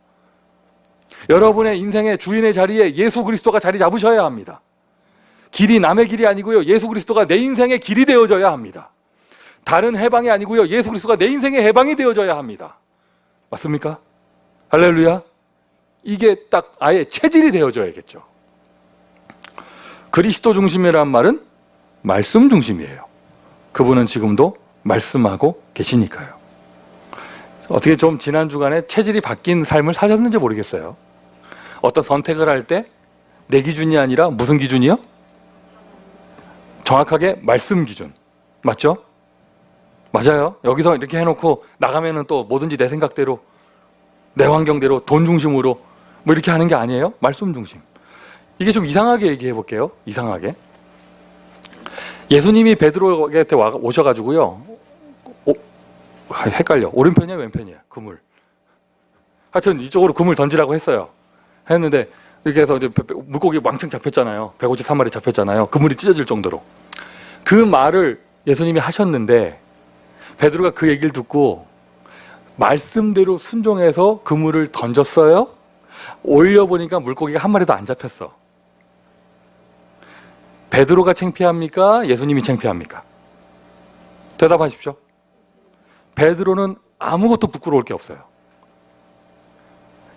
여러분의 인생의 주인의 자리에 예수 그리스도가 자리 잡으셔야 합니다. 길이 남의 길이 아니고요, 예수 그리스도가 내 인생의 길이 되어져야 합니다. 다른 해방이 아니고요, 예수 그리스도가 내 인생의 해방이 되어져야 합니다. 맞습니까? 할렐루야. 이게 딱 아예 체질이 되어져야겠죠. 그리스도 중심이란 말은 말씀 중심이에요. 그분은 지금도 말씀하고 계시니까요. 어떻게 좀 지난 주간에 체질이 바뀐 삶을 사셨는지 모르겠어요. 어떤 선택을 할 때 내 기준이 아니라 무슨 기준이요? 정확하게 말씀 기준. 맞죠? 맞아요. 여기서 이렇게 해놓고 나가면은 또 뭐든지 내 생각대로, 내 환경대로, 돈 중심으로 뭐 이렇게 하는 게 아니에요. 말씀 중심. 이게 좀 이상하게 얘기해 볼게요. 이상하게. 예수님이 베드로한테 오셔가지고요, 헷갈려. 오른편이야 왼편이야 그물. 하여튼 이쪽으로 그물 던지라고 했는데 이렇게 해서 이제 물고기 왕창 잡혔잖아요. 153마리 잡혔잖아요. 그물이 찢어질 정도로. 그 말을 예수님이 하셨는데 베드로가 그 얘기를 듣고 말씀대로 순종해서 그물을 던졌어요. 올려보니까 물고기가 한 마리도 안 잡혔어. 베드로가 창피합니까? 예수님이 창피합니까? 대답하십시오. 베드로는 아무것도 부끄러울 게 없어요.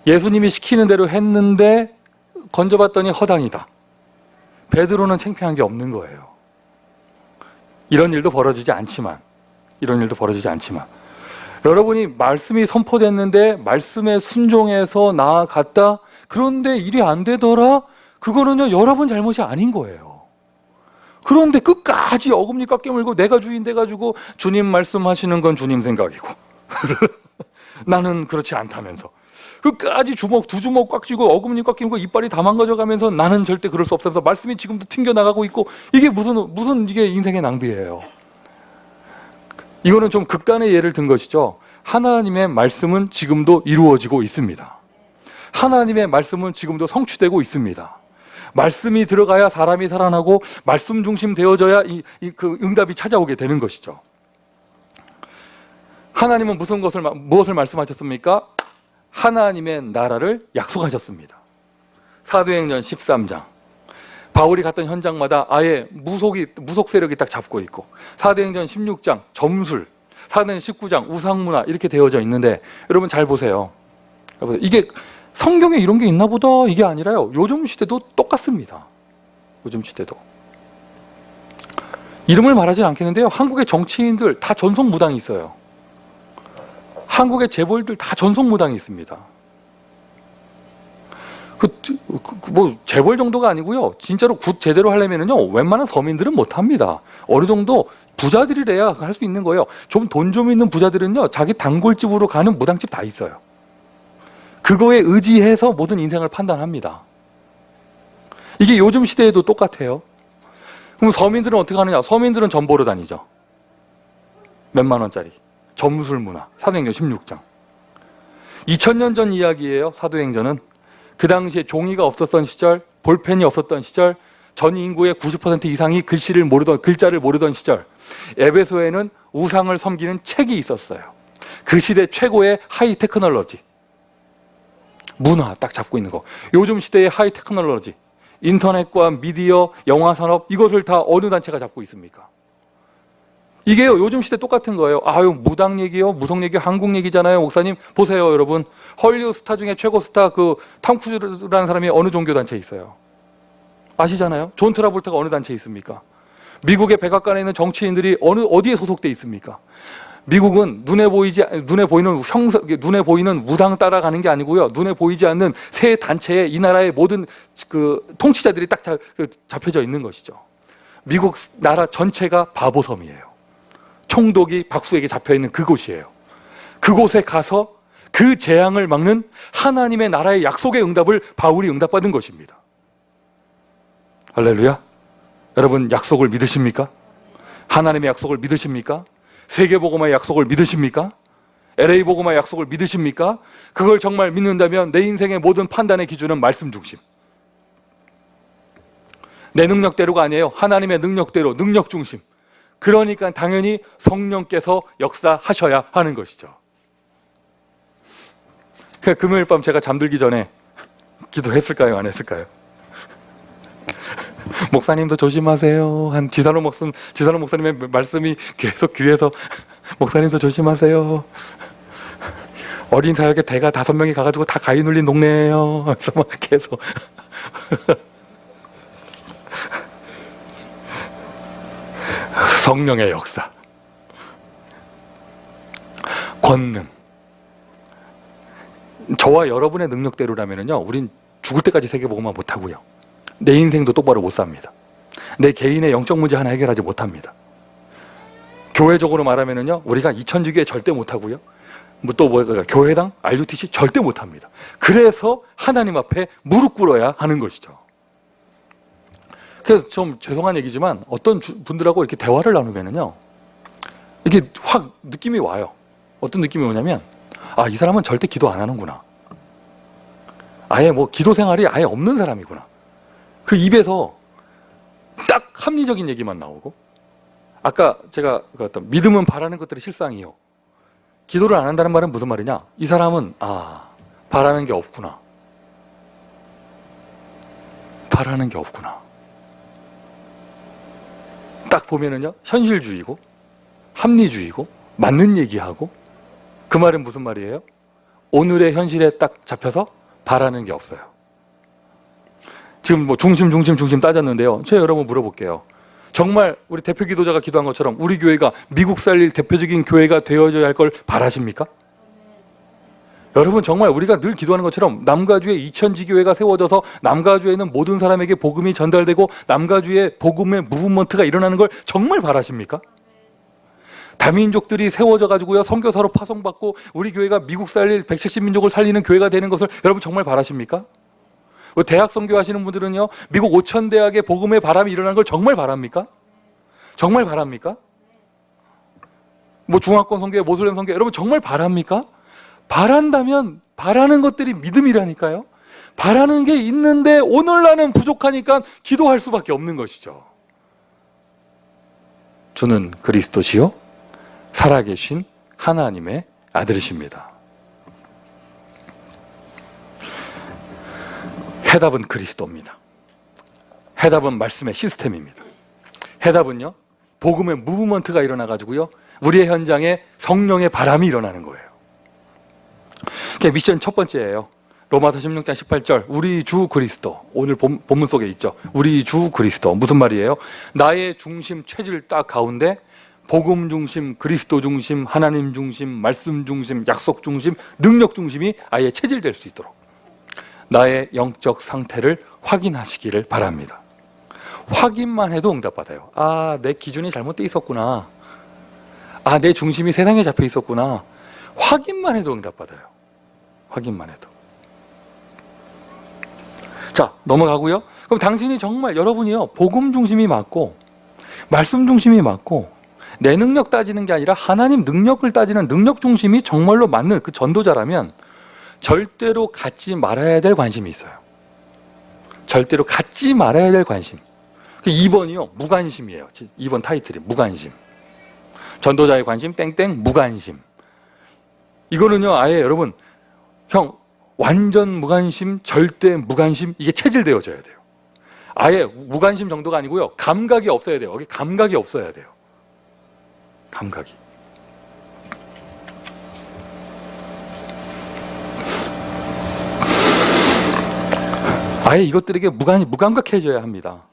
예수님이 시키는 대로 했는데 건져봤더니 허당이다. 베드로는 창피한 게 없는 거예요. 이런 일도 벌어지지 않지만 이런 일도 벌어지지 않지만 여러분이 말씀이 선포됐는데 말씀에 순종해서 나아갔다. 그런데 일이 안 되더라. 그거는요 여러분 잘못이 아닌 거예요. 그런데 끝까지 어금니까 깨물고 내가 주인 돼가지고 주님 말씀하시는 건 주님 생각이고 나는 그렇지 않다면서 끝까지 두 주먹 꽉 쥐고 어금니 꽉 끼고 이빨이 다 망가져가면서 나는 절대 그럴 수 없어서 말씀이 지금도 튕겨나가고 있고 이게 무슨 이게 인생의 낭비예요. 이거는 좀 극단의 예를 든 것이죠. 하나님의 말씀은 지금도 이루어지고 있습니다. 하나님의 말씀은 지금도 성취되고 있습니다. 말씀이 들어가야 사람이 살아나고 말씀 중심 되어져야 그 응답이 찾아오게 되는 것이죠. 하나님은 무엇을 말씀하셨습니까? 하나님의 나라를 약속하셨습니다. 사도행전 13장 바울이 갔던 현장마다 아예 무속 세력이 딱 잡고 있고 사도행전 16장 점술, 사도행전 19장 우상문화 이렇게 되어져 있는데 여러분 잘 보세요. 이게 성경에 이런 게 있나 보다 이게 아니라요. 요즘 시대도 똑같습니다. 요즘 시대도. 이름을 말하지 않겠는데요. 한국의 정치인들 다 전속무당이 있어요. 한국의 재벌들 다 전속무당이 있습니다. 뭐 재벌 정도가 아니고요. 진짜로 굿 제대로 하려면요 웬만한 서민들은 못합니다. 어느 정도 부자들이래야 할 수 있는 거예요. 좀 돈 좀 있는 부자들은요 자기 단골집으로 가는 무당집 다 있어요. 그거에 의지해서 모든 인생을 판단합니다. 이게 요즘 시대에도 똑같아요. 그럼 서민들은 어떻게 하느냐? 서민들은 점 보러 다니죠. 몇만 원짜리 점술 문화. 사도행전 16장 2000년 전 이야기예요. 사도행전은 그 당시에 종이가 없었던 시절, 볼펜이 없었던 시절, 전 인구의 90% 이상이 글자를 모르던 시절, 에베소에는 우상을 섬기는 책이 있었어요. 그 시대 최고의 하이 테크놀로지 문화 딱 잡고 있는 거. 요즘 시대의 하이 테크놀로지, 인터넷과 미디어, 영화 산업 이것을 다 어느 단체가 잡고 있습니까? 이게요 요즘 시대 똑같은 거예요. 아유 무당 얘기요, 무속 얘기, 한국 얘기잖아요. 목사님 보세요 여러분. 헐리우드 스타 중에 최고 스타 그 톰 크루즈라는 사람이 어느 종교 단체에 있어요? 아시잖아요. 존 트라볼타가 어느 단체에 있습니까? 미국의 백악관에 있는 정치인들이 어디에 소속돼 있습니까? 미국은 눈에 보이는 무당 따라가는 게 아니고요. 눈에 보이지 않는 세 단체의 이 나라의 모든 그 통치자들이 딱 잡혀져 있는 것이죠. 미국 나라 전체가 바보섬이에요. 총독이 박수에게 잡혀 있는 그곳이에요. 그곳에 가서 그 재앙을 막는 하나님의 나라의 약속의 응답을 바울이 응답받은 것입니다. 할렐루야. 여러분 약속을 믿으십니까? 하나님의 약속을 믿으십니까? 세계복음화의 약속을 믿으십니까? LA 복음화의 약속을 믿으십니까? 그걸 정말 믿는다면 내 인생의 모든 판단의 기준은 말씀 중심. 내 능력대로가 아니에요. 하나님의 능력대로, 능력 중심. 그러니까 당연히 성령께서 역사하셔야 하는 것이죠. 금요일 밤 제가 잠들기 전에 기도했을까요? 안 했을까요? 목사님도 조심하세요. 한 지사로 목사님의 말씀이 계속 귀에서 목사님도 조심하세요. 어린 사역에 대가 5명이 가가지고 다 가위 눌린 동네예요. 그래서 막 계속 성령의 역사, 권능. 저와 여러분의 능력대로라면요, 우린 죽을 때까지 세계복음화 못하고요. 내 인생도 똑바로 못 삽니다. 내 개인의 영적 문제 하나 해결하지 못합니다. 교회적으로 말하면요, 우리가 2000주기에 절대 못하고요. 교회당, RUTC 절대 못합니다. 그래서 하나님 앞에 무릎 꿇어야 하는 것이죠. 그래서 좀 죄송한 얘기지만 어떤 분들하고 이렇게 대화를 나누면요, 이게 확 느낌이 와요. 어떤 느낌이 오냐면, 아, 이 사람은 절대 기도 안 하는구나. 아예 기도 생활이 아예 없는 사람이구나. 그 입에서 딱 합리적인 얘기만 나오고, 아까 제가 어떤 믿음은 바라는 것들이 실상이요. 기도를 안 한다는 말은 무슨 말이냐? 이 사람은 바라는 게 없구나. 바라는 게 없구나. 딱 보면은요, 현실주의고 합리주의고 맞는 얘기하고, 그 말은 무슨 말이에요? 오늘의 현실에 딱 잡혀서 바라는 게 없어요. 지금 중심 따졌는데요. 제가 여러분 물어볼게요. 정말 우리 대표 기도자가 기도한 것처럼 우리 교회가 미국 살릴 대표적인 교회가 되어져야 할 걸 바라십니까? 여러분, 정말 우리가 늘 기도하는 것처럼 남가주에 이천지교회가 세워져서 남가주에 있는 모든 사람에게 복음이 전달되고 남가주에 복음의 무브먼트가 일어나는 걸 정말 바라십니까? 다민족들이 세워져 가지고요, 선교사로 파송받고 우리 교회가 미국 살릴 170민족을 살리는 교회가 되는 것을 여러분 정말 바라십니까? 대학 선교하시는 분들은요, 미국 5천 대학에 복음의 바람이 일어나는 걸 정말 바랍니까? 정말 바랍니까? 뭐 중화권 선교회, 모슬렘 선교회, 여러분 정말 바랍니까? 바란다면 바라는 것들이 믿음이라니까요. 바라는 게 있는데 오늘 나는 부족하니까 기도할 수밖에 없는 것이죠. 주는 그리스도시요 살아계신 하나님의 아들이십니다. 해답은 그리스도입니다. 해답은 말씀의 시스템입니다. 해답은요, 복음의 무브먼트가 일어나가지고요, 우리의 현장에 성령의 바람이 일어나는 거예요. 그게 미션 첫 번째예요. 로마서 16장 18절, 우리 주 그리스도. 오늘 본문 속에 있죠. 우리 주 그리스도. 무슨 말이에요? 나의 중심, 체질 딱 가운데 복음 중심, 그리스도 중심, 하나님 중심, 말씀 중심, 약속 중심, 능력 중심이 아예 체질될 수 있도록 나의 영적 상태를 확인하시기를 바랍니다. 확인만 해도 응답받아요. 아, 내 기준이 잘못되어 있었구나. 아, 내 중심이 세상에 잡혀 있었구나. 확인만 해도 응답받아요. 확인만 해도. 자, 넘어가고요. 그럼 당신이 정말, 여러분이요, 복음 중심이 맞고 말씀 중심이 맞고 내 능력 따지는 게 아니라 하나님 능력을 따지는 능력 중심이 정말로 맞는 그 전도자라면 절대로 갖지 말아야 될 관심이 있어요. 절대로 갖지 말아야 될 관심. 2번이요, 무관심이에요. 2번 타이틀이 무관심. 전도자의 관심 땡땡 무관심. 이거는요, 아예 여러분, 완전 무관심, 절대 무관심, 이게 체질되어져야 돼요. 아예 무관심 정도가 아니고요, 감각이 없어야 돼요. 여기 감각이 없어야 돼요. 감각이. 아예 이것들에게 무감각해져야 합니다.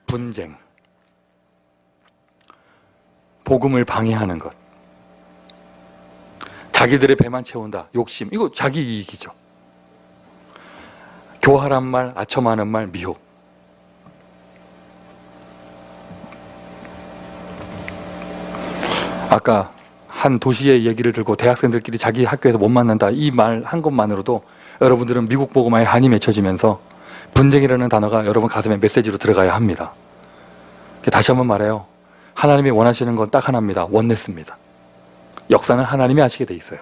분쟁, 복음을 방해하는 것, 자기들의 배만 채운다, 욕심, 이거 자기 이익이죠. 교활한 말, 아첨하는 말, 미혹. 아까 한 도시의 얘기를 들고 대학생들끼리 자기 학교에서 못 만난다, 이 말 한 것만으로도 여러분들은 미국 복음화에 한이 맺혀지면서 분쟁이라는 단어가 여러분 가슴에 메시지로 들어가야 합니다. 다시 한번 말해요. 하나님이 원하시는 건 딱 하나입니다. 원네스입니다. 역사는 하나님이 하시게 돼 있어요.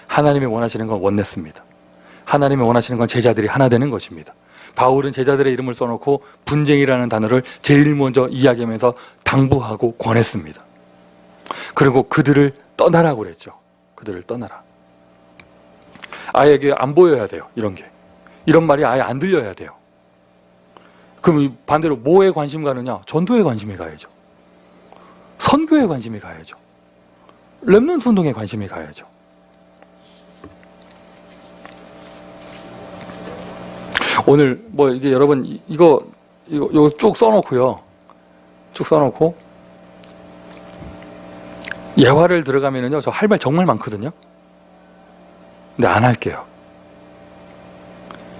하나님이 원하시는 건 원네스입니다. 하나님이 원하시는 건 제자들이 하나 되는 것입니다. 바울은 제자들의 이름을 써놓고 분쟁이라는 단어를 제일 먼저 이야기하면서 당부하고 권했습니다. 그리고 그들을 떠나라고 그랬죠. 그들을 떠나라. 아예 안 보여야 돼요. 이런 게. 이런 말이 아예 안 들려야 돼요. 그럼 반대로 뭐에 관심 가느냐? 전도에 관심이 가야죠. 선교에 관심이 가야죠. 렘넌트 운동에 관심이 가야죠. 오늘 뭐 이게 여러분 이거 쭉 써놓고요. 쭉 써놓고 예화를 들어가면은요, 저 할 말 정말 많거든요. 근데 안 할게요.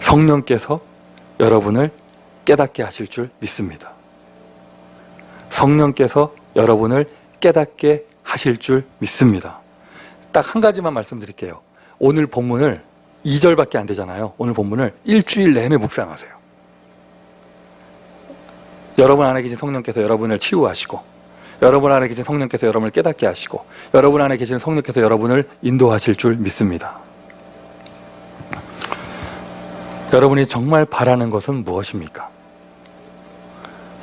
성령께서 여러분을 깨닫게 하실 줄 믿습니다. 성령께서 여러분을 깨닫게 하실 줄 믿습니다. 딱 한 가지만 말씀드릴게요. 오늘 본문을 2절밖에 안 되잖아요. 오늘 본문을 일주일 내내 묵상하세요. 여러분 안에 계신 성령께서 여러분을 치유하시고, 여러분 안에 계신 성령께서 여러분을 깨닫게 하시고, 여러분 안에 계신 성령께서 여러분을 인도하실 줄 믿습니다. 여러분이 정말 바라는 것은 무엇입니까?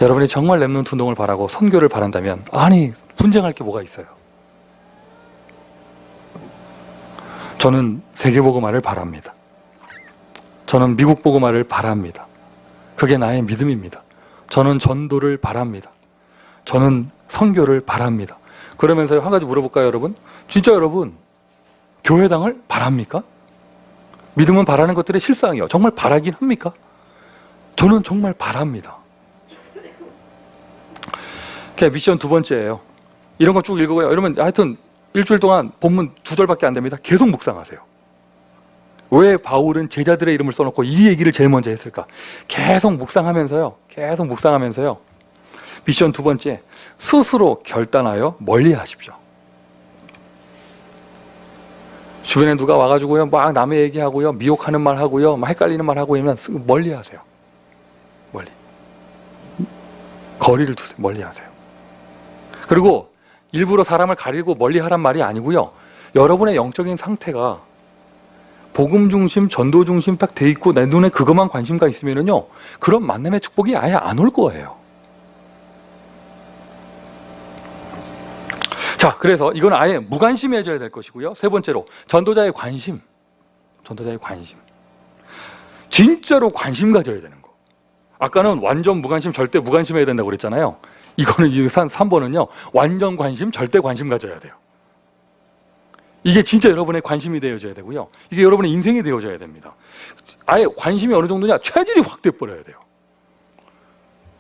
여러분이 정말 렘넌트 운동을 바라고 선교를 바란다면, 아니, 분쟁할 게 뭐가 있어요? 저는 세계복음화를 바랍니다. 저는 미국 복음화를 바랍니다. 그게 나의 믿음입니다. 저는 전도를 바랍니다. 저는 선교를 바랍니다. 그러면서 한 가지 물어볼까요, 여러분? 진짜 여러분, 교회당을 바랍니까? 믿음은 바라는 것들의 실상이요. 정말 바라긴 합니까? 저는 정말 바랍니다. 그게 미션 두 번째예요. 이런 거 쭉 읽고요. 여러분 하여튼 일주일 동안 본문 2절밖에 안 됩니다. 계속 묵상하세요. 왜 바울은 제자들의 이름을 써놓고 이 얘기를 제일 먼저 했을까? 계속 묵상하면서요. 미션 두 번째, 스스로 결단하여 멀리 하십시오. 주변에 누가 와가지고요, 막 남의 얘기하고요, 미혹하는 말 하고요, 막 헷갈리는 말 하고 이러면 멀리 하세요. 멀리. 거리를 두세요. 멀리 하세요. 그리고 일부러 사람을 가리고 멀리 하란 말이 아니고요. 여러분의 영적인 상태가 복음 중심, 전도 중심 딱 돼 있고 내 눈에 그것만 관심가 있으면요, 그런 만남의 축복이 아예 안 올 거예요. 자, 그래서 이건 아예 무관심해져야 될 것이고요. 세 번째로 전도자의 관심. 진짜로 관심 가져야 되는 거. 아까는 완전 무관심, 절대 무관심해야 된다고 그랬잖아요. 이거는 3번은요, 완전 관심, 절대 관심 가져야 돼요. 이게 진짜 여러분의 관심이 되어져야 되고요. 이게 여러분의 인생이 되어져야 됩니다. 아예 관심이 어느 정도냐, 체질이 확 돼버려야 돼요.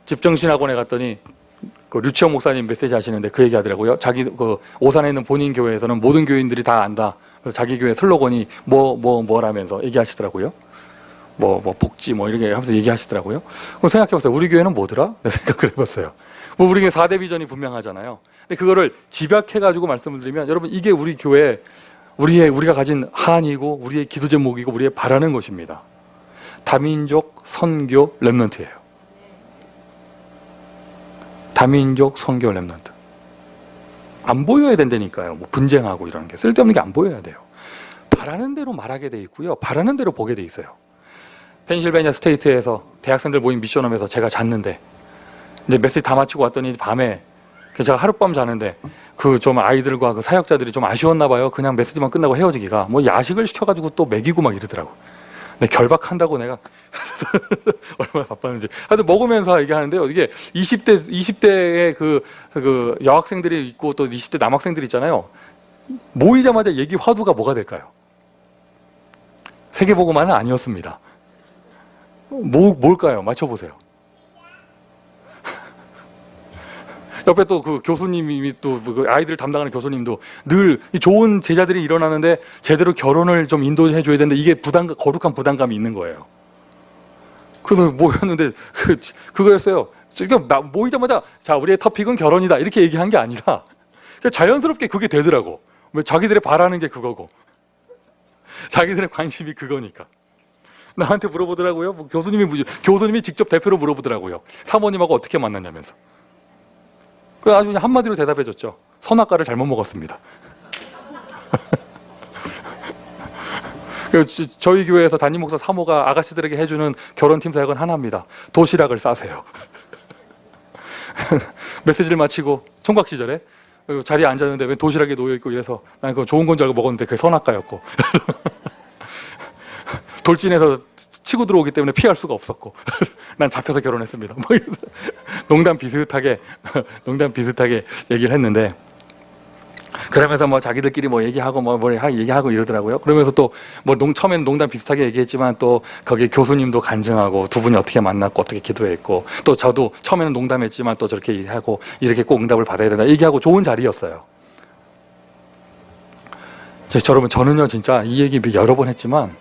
집정신학원에 갔더니 그 류치영 목사님 메시지 하시는데 그 얘기 하더라고요. 자기 그 오산에 있는 본인 교회에서는 모든 교인들이 다 안다. 그래서 자기 교회 슬로건이 뭐라면서 얘기하시더라고요. 복지 이렇게 하면서 얘기하시더라고요. 그럼 생각해봤어요. 우리 교회는 뭐더라? 생각을 해봤어요. 우리 교회 4대 비전이 분명하잖아요. 근데 그거를 집약해가지고 말씀을 드리면, 여러분 이게 우리 교회, 우리가 가진 한이고 우리의 기도 제목이고 우리의 바라는 것입니다. 다민족 선교 렘넌트예요. 다민족 선교 렘넌트. 안 보여야 된다니까요. 분쟁하고 이런 게 쓸데없는 게 안 보여야 돼요. 바라는 대로 말하게 돼 있고요. 바라는 대로 보게 돼 있어요. 펜실베니아 스테이트에서 대학생들 모임 미션홈에서 제가 잤는데, 이제 메시지 다 마치고 왔더니 밤에 제가 하룻밤 자는데 그 좀 아이들과 그 사역자들이 좀 아쉬웠나 봐요. 그냥 메시지만 끝나고 헤어지기가 야식을 시켜가지고 또 먹이고 막 이러더라고. 근데 결박한다고 내가 얼마나 바빴는지. 하여튼 먹으면서 얘기하는데요. 이게 20대의 그 여학생들이 있고 또 20대 남학생들이 있잖아요. 모이자마자 얘기 화두가 뭐가 될까요? 세계복음화는 아니었습니다. 뭘까요? 맞춰보세요. 옆에 또 그 교수님이 또 그 아이들 담당하는 교수님도 늘 좋은 제자들이 일어나는데 제대로 결혼을 좀 인도해 줘야 되는데 이게 거룩한 부담감이 있는 거예요. 그래서 모였는데 그거였어요. 그러니까 모이자마자 자, 우리의 토픽은 결혼이다 이렇게 얘기한 게 아니라 자연스럽게 그게 되더라고. 왜? 자기들의 바라는 게 그거고 자기들의 관심이 그거니까. 나한테 물어보더라고요. 교수님이 직접 대표로 물어보더라고요. 사모님하고 어떻게 만났냐면서. 그 아주 한마디로 대답해줬죠. 선악과를 잘못 먹었습니다. 저희 교회에서 담임 목사 사모가 아가씨들에게 해주는 결혼팀 사역은 하나입니다. 도시락을 싸세요. 메시지를 마치고 총각 시절에 자리에 앉았는데 왜 도시락이 놓여있고 이래서 난 그거 좋은 건 줄 알고 먹었는데 그게 선악과였고 돌진해서 치고 들어오기 때문에 피할 수가 없었고 난 잡혀서 결혼했습니다. 농담 비슷하게 얘기를 했는데, 그러면서 자기들끼리 얘기하고 얘기하고 이러더라고요. 그러면서 또 처음에는 농담 비슷하게 얘기했지만 또 거기 교수님도 간증하고 두 분이 어떻게 만났고 어떻게 기도했고 또 저도 처음에는 농담했지만 또 저렇게 얘기하고 이렇게 꼭 응답을 받아야 된다 얘기하고 좋은 자리였어요. 여러분 저는요 진짜 이 얘기 여러 번 했지만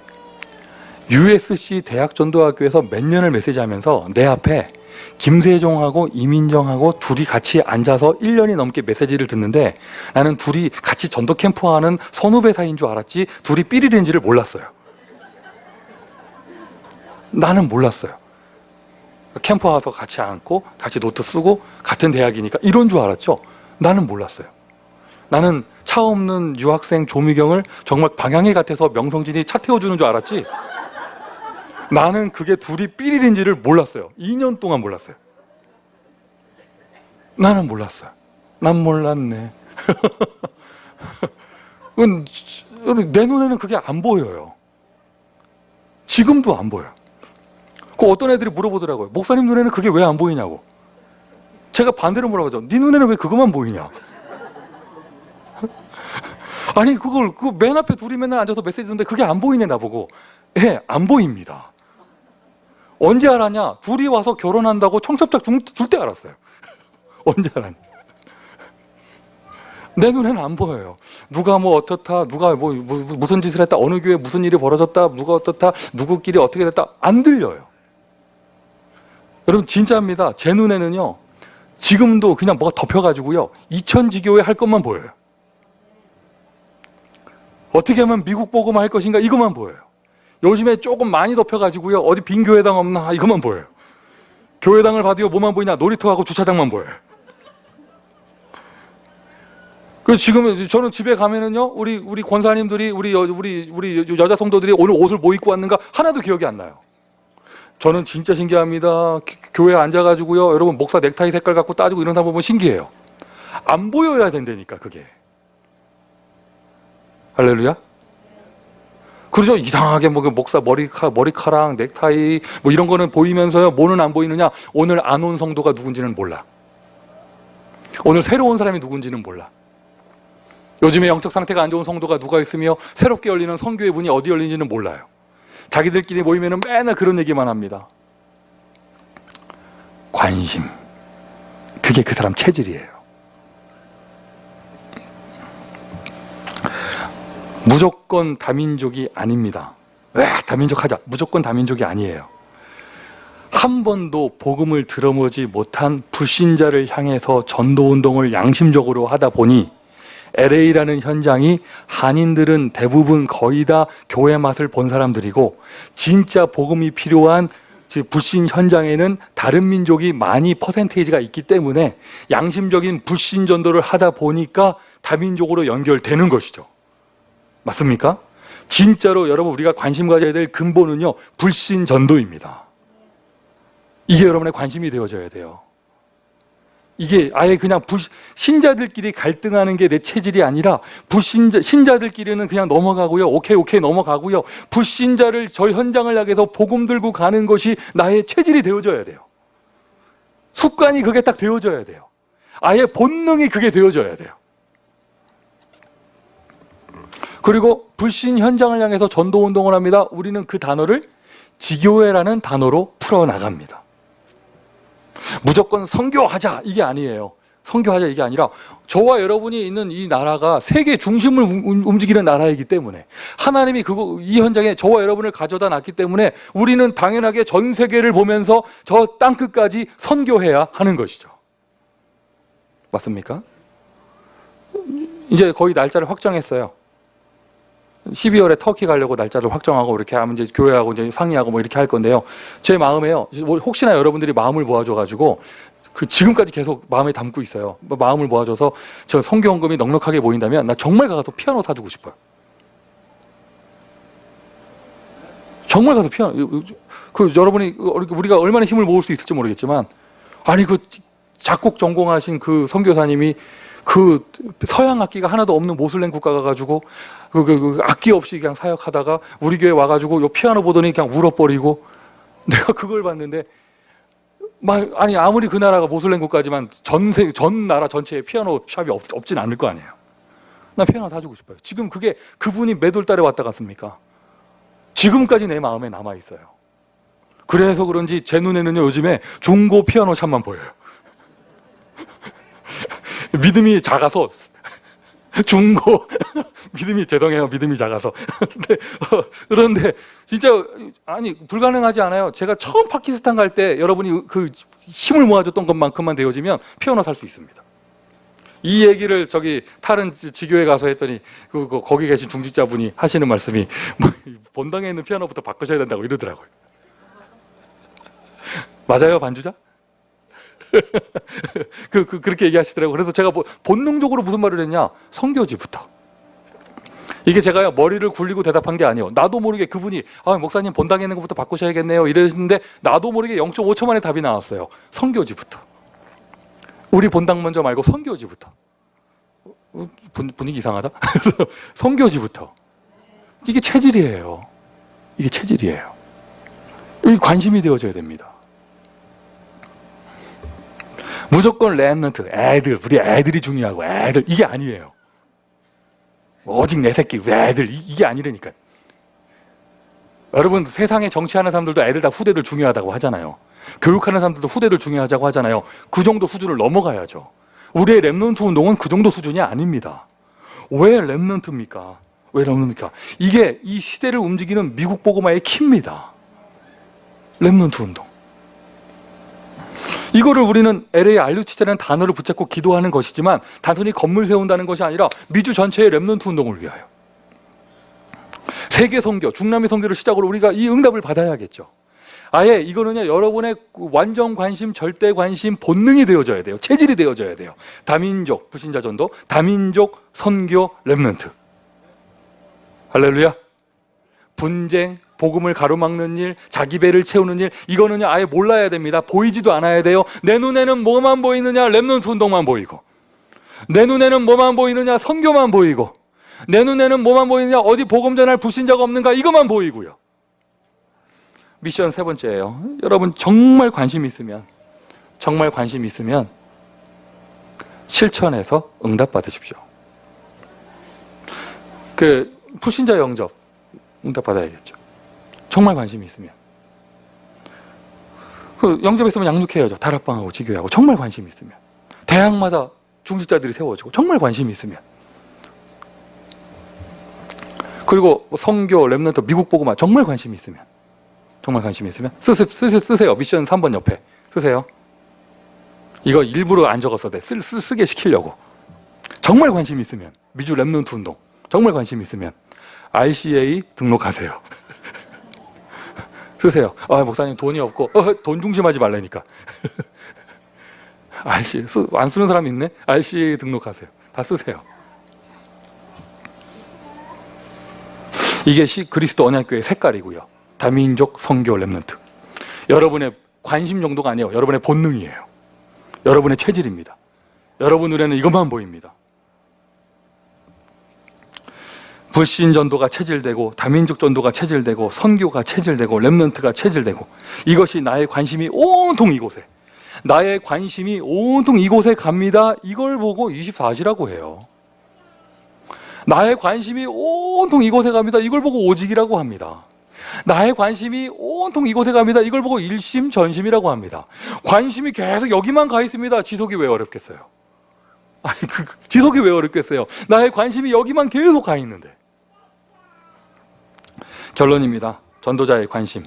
USC 대학전도학교에서 몇 년을 메시지하면서 내 앞에 김세종하고 이민정하고 둘이 같이 앉아서 1년이 넘게 메시지를 듣는데 나는 둘이 같이 전도 캠프하는 선후배 사이인 줄 알았지 둘이 삐리인지를 몰랐어요. 나는 몰랐어요. 캠프 와서 같이 앉고 같이 노트 쓰고 같은 대학이니까 이런 줄 알았죠. 나는 몰랐어요. 나는 차 없는 유학생 조미경을 정말 방향이 같아서 명성진이 차 태워주는 줄 알았지 나는 그게 둘이 삐리인지를 몰랐어요. 2년 동안 몰랐어요. 나는 몰랐어요. 난 몰랐네. 내 눈에는 그게 안 보여요. 지금도 안 보여요. 어떤 애들이 물어보더라고요. 목사님 눈에는 그게 왜 안 보이냐고. 제가 반대로 물어보죠. 네 눈에는 왜 그것만 보이냐. 아니 그거 맨 앞에 둘이 맨날 앉아서 메시지 듣는데 그게 안 보이네 나보고. 예, 안 보입니다. 언제 알았냐? 둘이 와서 결혼한다고 청첩장 줄 때 알았어요. 언제 알았냐? 내 눈에는 안 보여요. 누가 뭐 어떻다, 누가 뭐 무슨 짓을 했다, 어느 교회에 무슨 일이 벌어졌다, 누가 어떻다, 누구끼리 어떻게 됐다, 안 들려요. 여러분 진짜입니다. 제 눈에는요, 지금도 그냥 뭐가 덮여가지고요, 이천지교회 할 것만 보여요. 어떻게 하면 미국 복음화 할 것인가, 이것만 보여요. 요즘에 조금 많이 덮여가지고요, 어디 빈 교회당 없나, 이것만 보여요. 교회당을 봐도요, 뭐만 보이냐, 놀이터하고 주차장만 보여요. 그래서 지금 저는 집에 가면은요, 우리 권사님들이, 우리 여자 성도들이 오늘 옷을 뭐 입고 왔는가 하나도 기억이 안 나요. 저는 진짜 신기합니다. 교회에 앉아가지고요, 여러분 목사 넥타이 색깔 갖고 따지고 이런 사람 보면 신기해요. 안 보여야 된다니까, 그게. 할렐루야? 그러죠? 이상하게 뭐 목사 머리카락, 넥타이 뭐 이런 거는 보이면서요, 뭐는 안 보이느냐? 오늘 안 온 성도가 누군지는 몰라. 오늘 새로 온 사람이 누군지는 몰라. 요즘에 영적 상태가 안 좋은 성도가 누가 있으며 새롭게 열리는 성교의 문이 어디 열리는지는 몰라요. 자기들끼리 모이면 맨날 그런 얘기만 합니다. 관심, 그게 그 사람 체질이에요. 무조건 다민족이 아닙니다. 왜 다민족 하자, 무조건 다민족이 아니에요. 한 번도 복음을 들어보지 못한 불신자를 향해서 전도운동을 양심적으로 하다 보니 LA라는 현장이 한인들은 대부분 거의 다 교회 맛을 본 사람들이고, 진짜 복음이 필요한 불신 현장에는 다른 민족이 많이 퍼센테이지가 있기 때문에 양심적인 불신 전도를 하다 보니까 다민족으로 연결되는 것이죠. 맞습니까? 진짜로 여러분 우리가 관심 가져야 될 근본은요, 불신 전도입니다. 이게 여러분의 관심이 되어져야 돼요. 이게 아예 그냥 신자들끼리 갈등하는 게 내 체질이 아니라, 신자들끼리는 그냥 넘어가고요, 오케이 넘어가고요, 불신자를 저 현장을 향해서 복음 들고 가는 것이 나의 체질이 되어져야 돼요. 습관이 그게 딱 되어져야 돼요. 아예 본능이 그게 되어져야 돼요. 그리고 불신 현장을 향해서 전도운동을 합니다. 우리는 그 단어를 지교회라는 단어로 풀어나갑니다. 무조건 선교하자 이게 아니에요. 선교하자 이게 아니라, 저와 여러분이 있는 이 나라가 세계 중심을 움직이는 나라이기 때문에, 하나님이 이 현장에 저와 여러분을 가져다 놨기 때문에 우리는 당연하게 전 세계를 보면서 저 땅끝까지 선교해야 하는 것이죠. 맞습니까? 이제 거의 날짜를 확정했어요. 12월에 터키 가려고 날짜를 확정하고, 이렇게 하면 이제 교회하고 이제 상의하고 뭐 이렇게 할 건데요. 제 마음에요, 혹시나 여러분들이 마음을 모아줘가지고, 지금까지 계속 마음에 담고 있어요. 마음을 모아줘서 저 선교헌금이 넉넉하게 모인다면 나 정말 가서 피아노 사주고 싶어요. 정말 가서 피아노, 여러분이, 우리가 얼마나 힘을 모을 수 있을지 모르겠지만, 아니 작곡 전공하신 그 선교사님이 서양 악기가 하나도 없는 모슬렘 국가 가가지고 악기 없이 그냥 사역하다가 우리 교회 와가지고 요 피아노 보더니 그냥 울어버리고, 내가 그걸 봤는데 아니 아무리 그 나라가 모슬렘 국가지만 전 나라 전체에 피아노 샵이 없진 않을 거 아니에요. 나 피아노 사주고 싶어요. 지금 그게 그분이 몇 월 달에 왔다 갔습니까? 지금까지 내 마음에 남아 있어요. 그래서 그런지 제 눈에는요, 요즘에 중고 피아노 샵만 보여요. 믿음이 작아서 중고 믿음이, 죄송해요, 믿음이 작아서. 그런데 진짜 아니 불가능하지 않아요. 제가 처음 파키스탄 갈 때 여러분이 그 힘을 모아줬던 것만큼만 되어지면 피아노 살 수 있습니다. 이 얘기를 다른 지교회 가서 했더니 거기 계신 중직자분이 하시는 말씀이 본당에 있는 피아노부터 바꾸셔야 된다고 이러더라고요. 맞아요, 반주자? 그렇게 얘기하시더라고요. 그래서 제가 본능적으로 무슨 말을 했냐? 선교지부터. 이게 제가 머리를 굴리고 대답한 게 아니에요. 나도 모르게 그분이 목사님 본당에 있는 것부터 바꾸셔야겠네요 이랬는데, 나도 모르게 0.5초 만에 답이 나왔어요. 선교지부터. 우리 본당 먼저 말고 선교지부터. 분위기 이상하다? 선교지부터. 이게 체질이에요. 이게 체질이에요. 여기 관심이 되어져야 됩니다. 무조건 렘넌트, 우리 애들이 중요하고 애들, 이게 아니에요. 오직 내 새끼, 우리 애들, 이게 아니라니까요. 여러분, 세상에 정치하는 사람들도 애들 다 후대들 중요하다고 하잖아요. 교육하는 사람들도 후대들 중요하다고 하잖아요. 그 정도 수준을 넘어가야죠. 우리의 렘넌트 운동은 그 정도 수준이 아닙니다. 왜 렘넌트입니까? 왜 렘넌트입니까? 이게 이 시대를 움직이는 미국 복음화의 키입니다. 렘넌트 운동. 이거를 우리는 LA 알루치자라는 단어를 붙잡고 기도하는 것이지만 단순히 건물 세운다는 것이 아니라 미주 전체의 렘넌트 운동을 위하여 세계 선교, 중남미 선교를 시작으로 우리가 이 응답을 받아야겠죠. 아예 이거는요, 여러분의 완전 관심, 절대 관심, 본능이 되어져야 돼요. 체질이 되어져야 돼요. 다민족, 불신자 전도, 다민족 선교 렘넌트. 할렐루야. 분쟁, 복음을 가로막는 일, 자기 배를 채우는 일, 이거는요 아예 몰라야 됩니다. 보이지도 않아야 돼요. 내 눈에는 뭐만 보이느냐? 렘넌트 운동만 보이고, 내 눈에는 뭐만 보이느냐? 선교만 보이고, 내 눈에는 뭐만 보이느냐? 어디 복음 전할 불신자가 없는가? 이것만 보이고요. 미션 세 번째예요. 여러분 정말 관심 있으면 실천해서 응답 받으십시오. 그 불신자 영접 응답 받아야겠죠. 정말 관심이 있으면. 그 영접했으면 양육해야죠. 다락방하고 지교하고 정말 관심이 있으면. 대학마다 중직자들이 세워지고 정말 관심이 있으면. 그리고 선교, 렘넌트, 미국 복음화 정말 관심이 있으면. 정말 관심이 있으면 쓰세요. 미션 3번 옆에 쓰세요. 이거 일부러 안 적었어도 돼. 쓰게 시키려고. 정말 관심이 있으면 미주 렘넌트 운동 정말 관심이 있으면 RCA 등록하세요. 쓰세요. 아, 목사님 돈이 없고 돈 중심하지 말라니까. RCA 안 쓰는 사람이 있네. RCA 등록하세요. 다 쓰세요. 이게 그리스도 언약교회의 색깔이고요. 다민족 선교 렘넌트. 여러분의 관심 정도가 아니에요. 여러분의 본능이에요. 여러분의 체질입니다. 여러분 눈에는 이것만 보입니다. 불신 전도가 체질되고, 다민족 전도가 체질되고, 선교가 체질되고, 렘넌트가 체질되고, 이것이 나의 관심이 온통 이곳에, 나의 관심이 온통 이곳에 갑니다. 이걸 보고 24시라고 해요. 나의 관심이 온통 이곳에 갑니다. 이걸 보고 오직이라고 합니다. 나의 관심이 온통 이곳에 갑니다. 이걸 보고 일심전심이라고 합니다. 관심이 계속 여기만 가 있습니다. 지속이 왜 어렵겠어요? 아니, 지속이 왜 어렵겠어요? 나의 관심이 여기만 계속 가 있는데. 결론입니다. 전도자의 관심,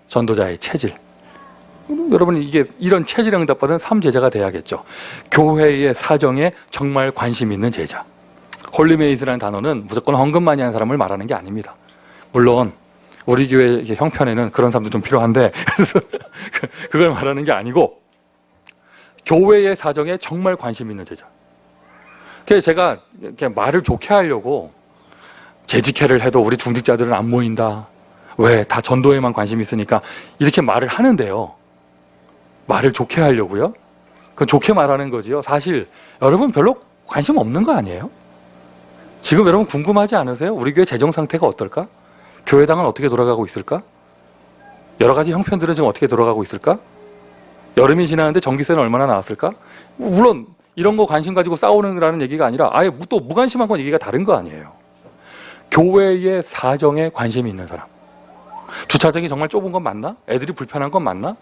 전도자의 체질. 여러분이 이런 체질 응답받은 3제자가 돼야겠죠. 교회의 사정에 정말 관심 있는 제자. 홀리메이트라는 단어는 무조건 헌금 많이 하는 사람을 말하는 게 아닙니다. 물론 우리 교회 형편에는 그런 사람도 좀 필요한데 그걸 말하는 게 아니고 교회의 사정에 정말 관심 있는 제자. 그래서 제가 이렇게 말을 좋게 하려고 재직회를 해도 우리 중직자들은 안 모인다. 왜? 다 전도에만 관심 있으니까 이렇게 말을 하는데요. 말을 좋게 하려고요? 그건 좋게 말하는 거지요. 사실 여러분 별로 관심 없는 거 아니에요? 지금 여러분 궁금하지 않으세요? 우리 교회 재정 상태가 어떨까? 교회당은 어떻게 돌아가고 있을까? 여러 가지 형편들은 지금 어떻게 돌아가고 있을까? 여름이 지나는데 전기세는 얼마나 나왔을까? 물론 이런 거 관심 가지고 싸우는 얘기가 아니라 아예 또 무관심한 건 얘기가 다른 거 아니에요. 교회의 사정에 관심이 있는 사람. 주차장이 정말 좁은 건 맞나? 애들이 불편한 건 맞나?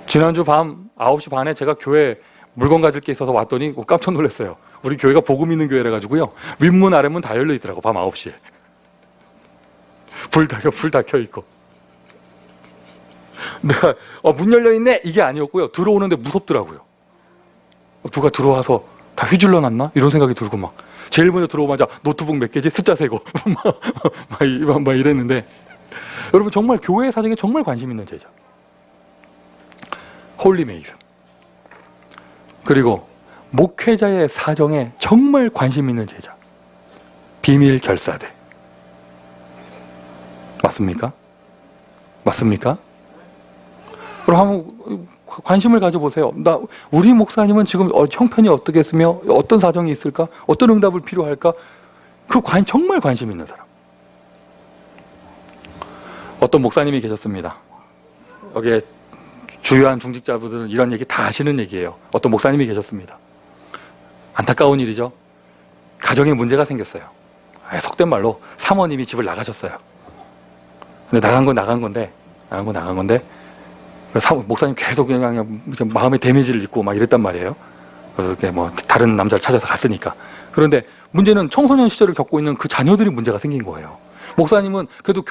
지난주 밤 9시 반에 제가 교회 물건 가질 게 있어서 왔더니 깜짝 놀랐어요. 우리 교회가 복음 있는 교회라 가지고요. 윗문 아랫문 다 열려 있더라고. 밤 9시에. 불 다 켜 있고. 내가 문 열려 있네 이게 아니었고요. 들어오는데 무섭더라고요. 누가 들어와서 다 휘둘러 놨나? 이런 생각이 들고 막 제일 먼저 들어오자마자 노트북 몇 개지? 숫자 세고 막 이랬는데 여러분 정말 교회 사정에 정말 관심 있는 제자. 홀리메이슨. 그리고 목회자의 사정에 정말 관심 있는 제자. 비밀 결사대. 맞습니까? 맞습니까? 그럼 한번 관심을 가져보세요. 우리 목사님은 지금 형편이 어떻겠으며 어떤 사정이 있을까? 어떤 응답을 필요할까? 정말 관심 있는 사람. 어떤 목사님이 계셨습니다. 여기에 주요한 중직자분들은 이런 얘기 다 하시는 얘기예요. 어떤 목사님이 계셨습니다. 안타까운 일이죠. 가정에 문제가 생겼어요. 속된 말로 사모님이 집을 나가셨어요. 근데 나간 건데 목사님 계속 그냥 마음의 데미지를 입고 막 이랬단 말이에요. 그래서 이렇게 뭐 다른 남자를 찾아서 갔으니까. 그런데 문제는 청소년 시절을 겪고 있는 그 자녀들이 문제가 생긴 거예요. 목사님은 그래도